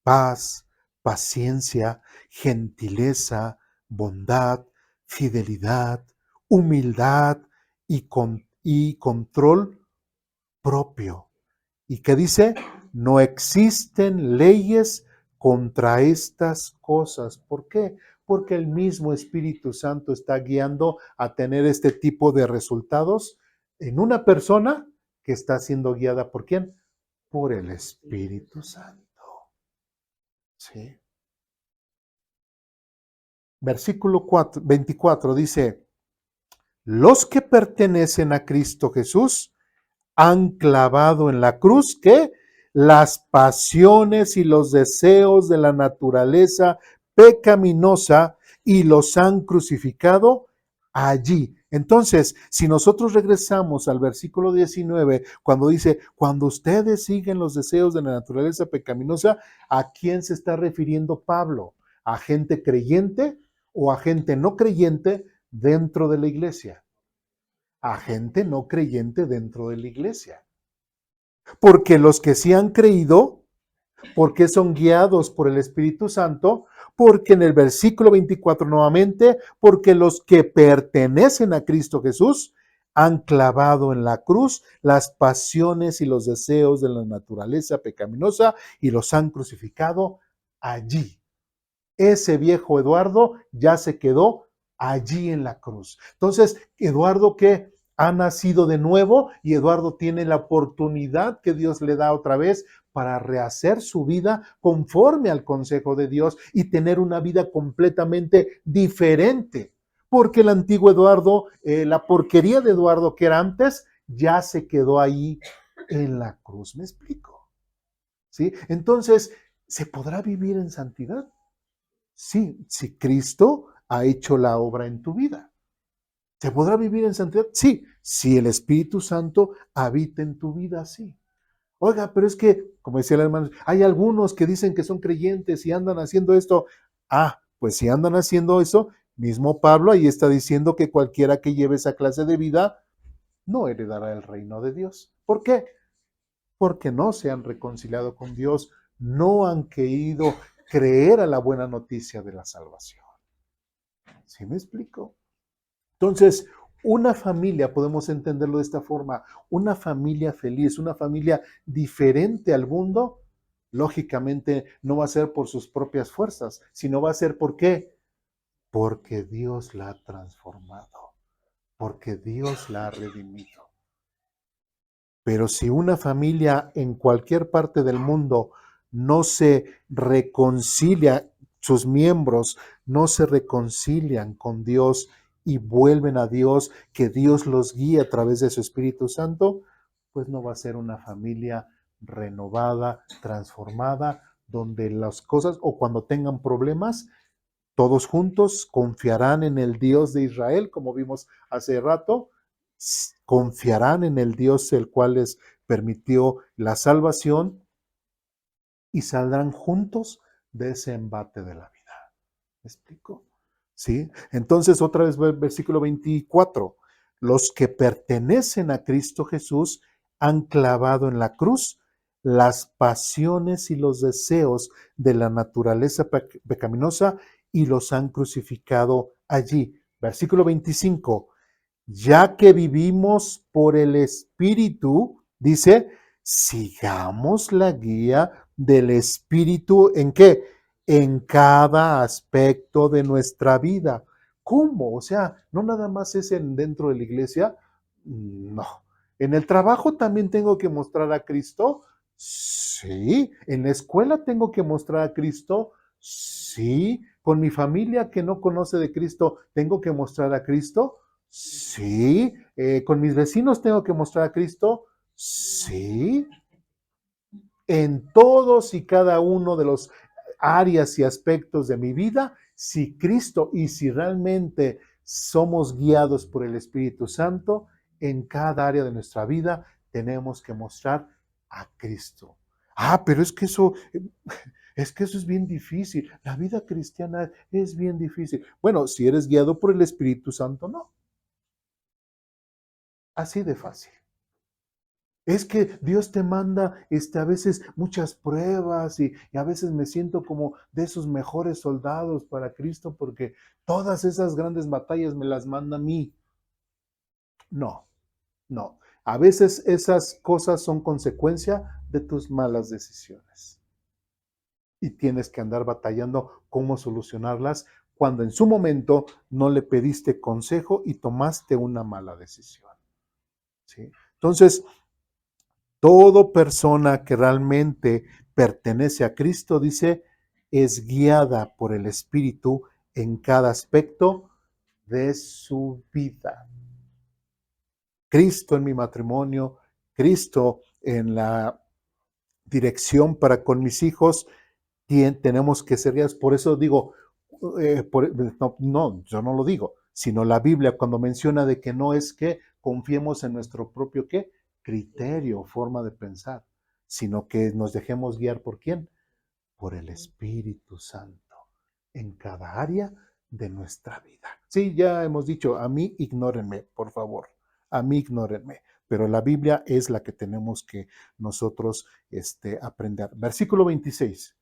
paz, paciencia, gentileza, bondad, fidelidad, humildad y control propio. ¿Y qué dice? No existen leyes contra estas cosas. ¿Por qué? Porque el mismo Espíritu Santo está guiando a tener este tipo de resultados en una persona que está siendo guiada ¿por quién? Por el Espíritu Santo. ¿Sí? Versículo 24 dice, los que pertenecen a Cristo Jesús han clavado en la cruz, ¿qué? Las pasiones y los deseos de la naturaleza pecaminosa y los han crucificado allí. Entonces, si nosotros regresamos al versículo 19, cuando dice, cuando ustedes siguen los deseos de la naturaleza pecaminosa, ¿a quién se está refiriendo Pablo? ¿A gente creyente o a gente no creyente dentro de la iglesia? A gente no creyente dentro de la iglesia. Porque los que sí han creído, porque son guiados por el Espíritu Santo, porque en el versículo 24 nuevamente, porque los que pertenecen a Cristo Jesús han clavado en la cruz las pasiones y los deseos de la naturaleza pecaminosa y los han crucificado allí. Ese viejo Eduardo ya se quedó allí en la cruz. Entonces, Eduardo que ha nacido de nuevo y Eduardo tiene la oportunidad que Dios le da otra vez para rehacer su vida conforme al consejo de Dios y tener una vida completamente diferente. Porque el antiguo Eduardo, la porquería de Eduardo que era antes, ya se quedó ahí en la cruz. ¿Me explico? ¿Sí? Entonces, ¿Se podrá vivir en santidad? Sí, si Cristo ha hecho la obra en tu vida. ¿Se podrá vivir en santidad? Sí, si el Espíritu Santo habita en tu vida, sí. Oiga, pero es que, como decía el hermano, hay algunos que dicen que son creyentes y andan haciendo esto. Ah, pues si andan haciendo eso, mismo Pablo ahí está diciendo que cualquiera que lleve esa clase de vida no heredará el reino de Dios. ¿Por qué? Porque no se han reconciliado con Dios, no han querido creer a la buena noticia de la salvación. ¿Sí me explico? Entonces, una familia, podemos entenderlo de esta forma, una familia feliz, una familia diferente al mundo, lógicamente no va a ser por sus propias fuerzas, sino va a ser ¿por qué? Porque Dios la ha transformado, porque Dios la ha redimido. Pero si una familia en cualquier parte del mundo no se reconcilia, sus miembros no se reconcilian con Dios y vuelven a Dios, que Dios los guíe a través de su Espíritu Santo, pues no va a ser una familia renovada, transformada, donde las cosas o cuando tengan problemas, todos juntos confiarán en el Dios de Israel, como vimos hace rato, confiarán en el Dios el cual les permitió la salvación y saldrán juntos de ese embate de la vida. ¿Me explico? ¿Sí? Entonces, otra vez, versículo 24. Los que pertenecen a Cristo Jesús han clavado en la cruz las pasiones y los deseos de la naturaleza pecaminosa y los han crucificado allí. Versículo 25. Ya que vivimos por el Espíritu, dice, sigamos la guía del Espíritu ¿en qué? En cada aspecto de nuestra vida. ¿Cómo? O sea, no nada más es dentro de la iglesia. No. ¿En el trabajo también tengo que mostrar a Cristo? Sí. ¿En la escuela tengo que mostrar a Cristo? Sí. ¿Con mi familia que no conoce de Cristo tengo que mostrar a Cristo? Sí. ¿Con mis vecinos tengo que mostrar a Cristo? Sí. En todos y cada uno de los áreas y aspectos de mi vida, si Cristo y si realmente somos guiados por el Espíritu Santo, en cada área de nuestra vida tenemos que mostrar a Cristo. Ah, pero es que eso es bien difícil. La vida cristiana es bien difícil. Bueno, si eres guiado por el Espíritu Santo, no. Así de fácil. Es que Dios te manda a veces muchas pruebas y a veces me siento como de esos mejores soldados para Cristo porque todas esas grandes batallas me las manda a mí. No, no. A veces esas cosas son consecuencia de tus malas decisiones y tienes que andar batallando cómo solucionarlas cuando en su momento no le pediste consejo y tomaste una mala decisión. ¿Sí? Entonces, toda persona que realmente pertenece a Cristo, dice, es guiada por el Espíritu en cada aspecto de su vida. Cristo en mi matrimonio, Cristo en la dirección para con mis hijos, tenemos que ser guiados. Por eso digo, no, yo no lo digo, sino la Biblia cuando menciona de que no es que confiemos en nuestro propio ¿qué? Criterio, forma de pensar, sino que nos dejemos guiar por quién, por el Espíritu Santo en cada área de nuestra vida. Sí, ya hemos dicho, a mí ignórenme, por favor, a mí ignórenme, pero la Biblia es la que tenemos que nosotros aprender. Versículo 26.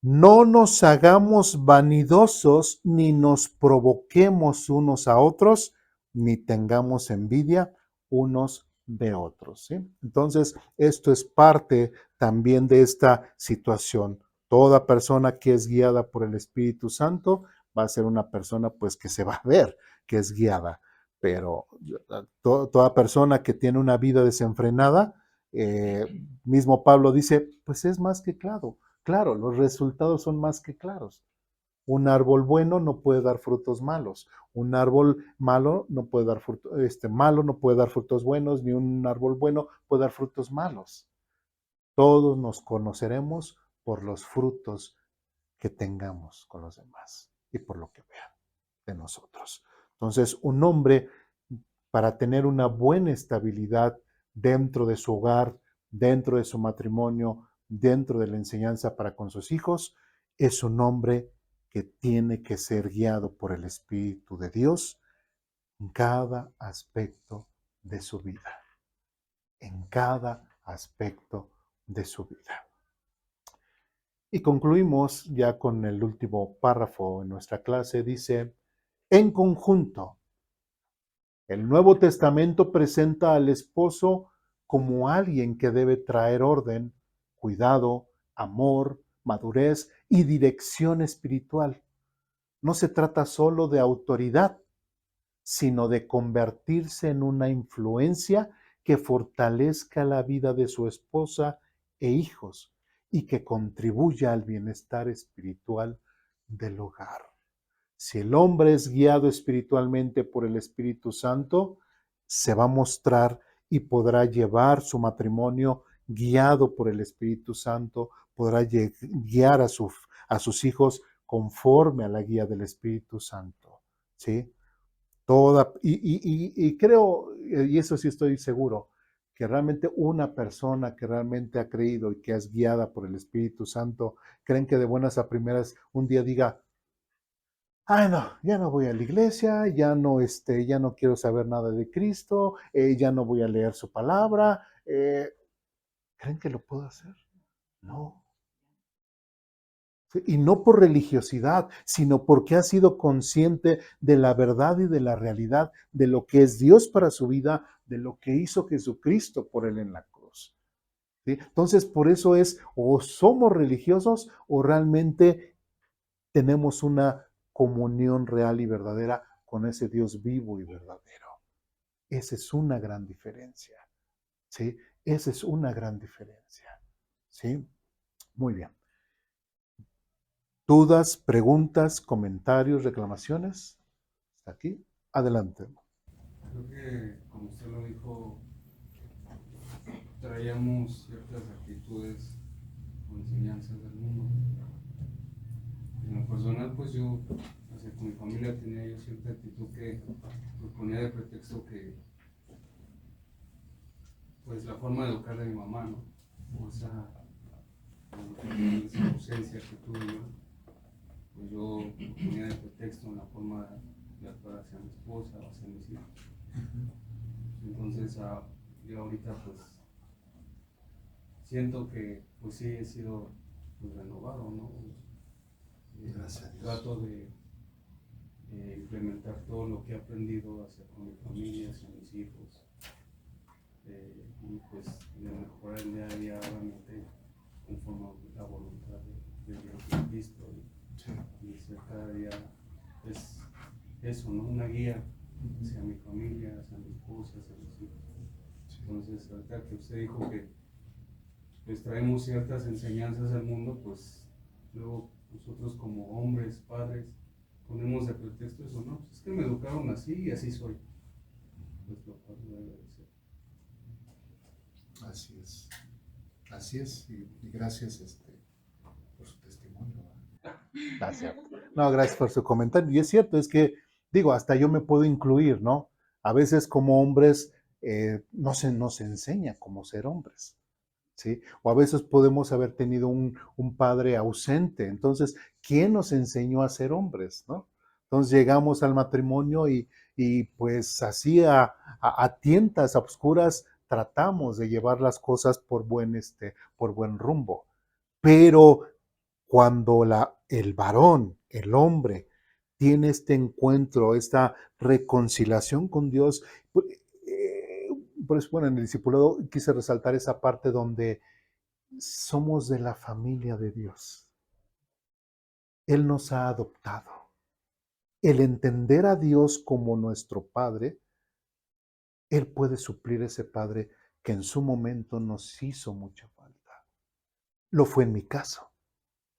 No nos hagamos vanidosos, ni nos provoquemos unos a otros, ni tengamos envidia unos de otros. ¿Sí? Entonces, esto es parte también de esta situación. Toda persona que es guiada por el Espíritu Santo va a ser una persona pues que se va a ver que es guiada, pero toda persona que tiene una vida desenfrenada, mismo Pablo dice, pues es más que claro. Claro, los resultados son más que claros. Un árbol bueno no puede dar frutos malos. Un árbol malo no puede dar malo no puede dar frutos buenos, ni un árbol bueno puede dar frutos malos. Todos nos conoceremos por los frutos que tengamos con los demás y por lo que vean de nosotros. Entonces, un hombre, para tener una buena estabilidad dentro de su hogar, dentro de su matrimonio, dentro de la enseñanza para con sus hijos, es un hombre que tiene que ser guiado por el Espíritu de Dios en cada aspecto de su vida, en cada aspecto de su vida. Y concluimos ya con el último párrafo en nuestra clase. Dice, en conjunto, el Nuevo Testamento presenta al esposo como alguien que debe traer orden, cuidado, amor, madurez y dirección espiritual. No se trata solo de autoridad, sino de convertirse en una influencia que fortalezca la vida de su esposa e hijos y que contribuya al bienestar espiritual del hogar. Si el hombre es guiado espiritualmente por el Espíritu Santo, se va a mostrar y podrá llevar su matrimonio guiado por el Espíritu Santo, podrá guiar a sus hijos conforme a la guía del Espíritu Santo. ¿Sí? Y creo, y eso sí estoy seguro, que realmente una persona que realmente ha creído y que es guiada por el Espíritu Santo, creen que de buenas a primeras un día diga, ay no, ya no voy a la iglesia, ya no quiero saber nada de Cristo, ya no voy a leer su palabra. ¿Creen que lo puedo hacer? No. ¿Sí? Y no por religiosidad, sino porque ha sido consciente de la verdad y de la realidad de lo que es Dios para su vida, de lo que hizo Jesucristo por él en la cruz. ¿Sí? Entonces, por eso es, o somos religiosos o realmente tenemos una comunión real y verdadera con ese Dios vivo y verdadero. Esa es una gran diferencia. ¿Sí? Esa es una gran diferencia. ¿Sí? Muy bien. ¿Dudas, preguntas, comentarios, reclamaciones? ¿Está aquí? Adelante. Creo que, como usted lo dijo, traíamos ciertas actitudes o enseñanzas del mundo. En lo personal, pues yo, hacia con mi familia tenía yo cierta actitud que pues, ponía de pretexto que, pues la forma de educar de mi mamá, ¿no? O esa ausencia que tuve yo, pues yo ponía de pretexto en la forma de actuar hacia mi esposa o hacia mis hijos. Entonces, yo ahorita pues siento que pues sí he sido pues, renovado, ¿no? Gracias a Dios. Trato de implementar todo lo que he aprendido hacia con mi familia, hacia mis hijos, y pues de mejorar el día a día realmente conforme a la voluntad de Dios de Cristo y ser cada día es eso, ¿no? Una guía hacia mi familia, hacia mi esposa, hacia mis hijos. Entonces, ahorita que usted dijo que pues traemos ciertas enseñanzas al mundo, pues luego nosotros como hombres, padres, ponemos de pretexto eso, ¿no? Pues es que me educaron así y así soy. Pues lo cual no debe de ser. Así es. Así es. Y gracias por su testimonio. Gracias. No, gracias por su comentario. Y es cierto, es que, digo, hasta yo me puedo incluir, ¿no? A veces como hombres no se nos enseña cómo ser hombres. ¿Sí? O a veces podemos haber tenido un padre ausente. Entonces, ¿quién nos enseñó a ser hombres? ¿No? Entonces llegamos al matrimonio y pues así a tientas, a oscuras, tratamos de llevar las cosas por buen rumbo. Pero cuando el varón, el hombre, tiene este encuentro, esta reconciliación con Dios, por eso, bueno, en el discipulado quise resaltar esa parte donde somos de la familia de Dios. Él nos ha adoptado. El entender a Dios como nuestro Padre, Él puede suplir ese Padre que en su momento nos hizo mucha falta. Lo fue en mi caso,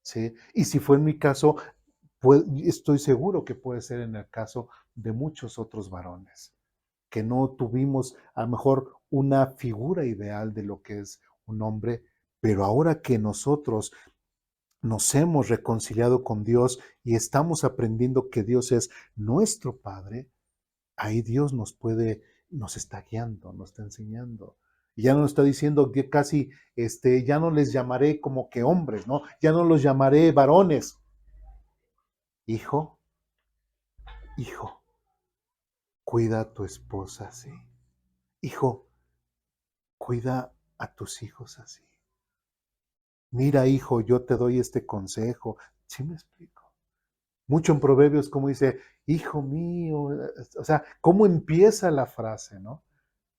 ¿sí? Y si fue en mi caso, estoy seguro que puede ser en el caso de muchos otros varones, que no tuvimos a lo mejor una figura ideal de lo que es un hombre, pero ahora que nosotros nos hemos reconciliado con Dios y estamos aprendiendo que Dios es nuestro Padre, ahí Dios nos está guiando, nos está enseñando. Y ya no nos está diciendo que casi, ya no les llamaré como que hombres, ¿no? Ya no los llamaré varones. Hijo, hijo, cuida a tu esposa así. Hijo, cuida a tus hijos así. Mira, hijo, yo te doy este consejo. ¿Sí me explico? Mucho en Proverbios como dice, hijo mío, o sea, cómo empieza la frase, ¿no?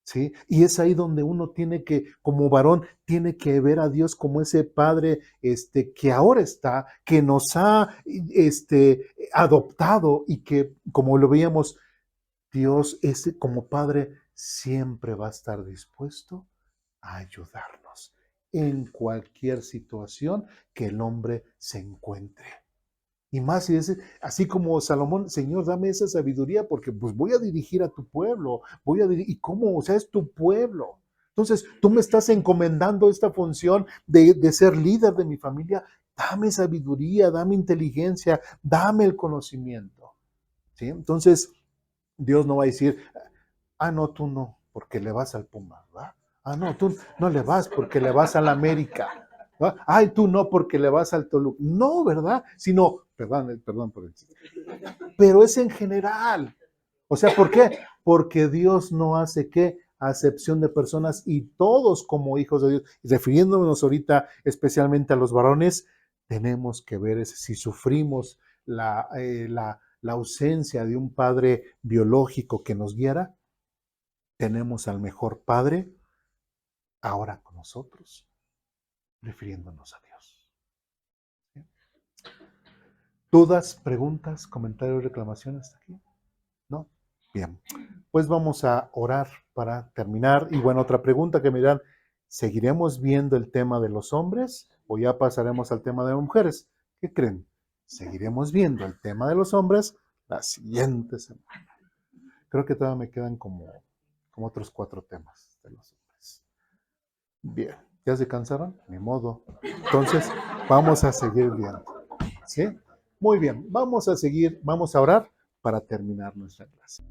¿Sí? Y es ahí donde uno tiene que, como varón, tiene que ver a Dios como ese Padre que ahora está, que nos ha adoptado y que, como lo veíamos, Dios como Padre siempre va a estar dispuesto a ayudarnos en cualquier situación que el hombre se encuentre. Y más si es así como Salomón, Señor, dame esa sabiduría porque pues voy a dirigir a tu pueblo, ¿y cómo? O sea, es tu pueblo. Entonces, tú me estás encomendando esta función de ser líder de mi familia, dame sabiduría, dame inteligencia, dame el conocimiento. ¿Sí? Entonces, Dios no va a decir, no, tú no, porque le vas al Puma, ¿va? No, tú no le vas porque le vas al América. ¿Va? Ay, tú no porque le vas al Toluca. No, ¿verdad? Sino, perdón por el chiste. Pero es en general. O sea, ¿por qué? Porque Dios no hace qué acepción de personas y todos como hijos de Dios, y refiriéndonos ahorita especialmente a los varones, tenemos que ver si sufrimos la ausencia de un padre biológico que nos guiara, tenemos al mejor padre ahora con nosotros, refiriéndonos a Dios. ¿Sí? ¿Dudas, preguntas, comentarios, reclamaciones hasta aquí? ¿No? Bien. Pues vamos a orar para terminar. Y bueno, otra pregunta que me dirán, ¿seguiremos viendo el tema de los hombres o ya pasaremos al tema de las mujeres? ¿Qué creen? Seguiremos viendo el tema de los hombres la siguiente semana. Creo que todavía me quedan como otros 4 temas de los hombres. Bien, ¿ya se cansaron? Ni modo. Entonces, vamos a seguir viendo. ¿Sí? Muy bien, vamos a seguir, vamos a orar para terminar nuestra clase.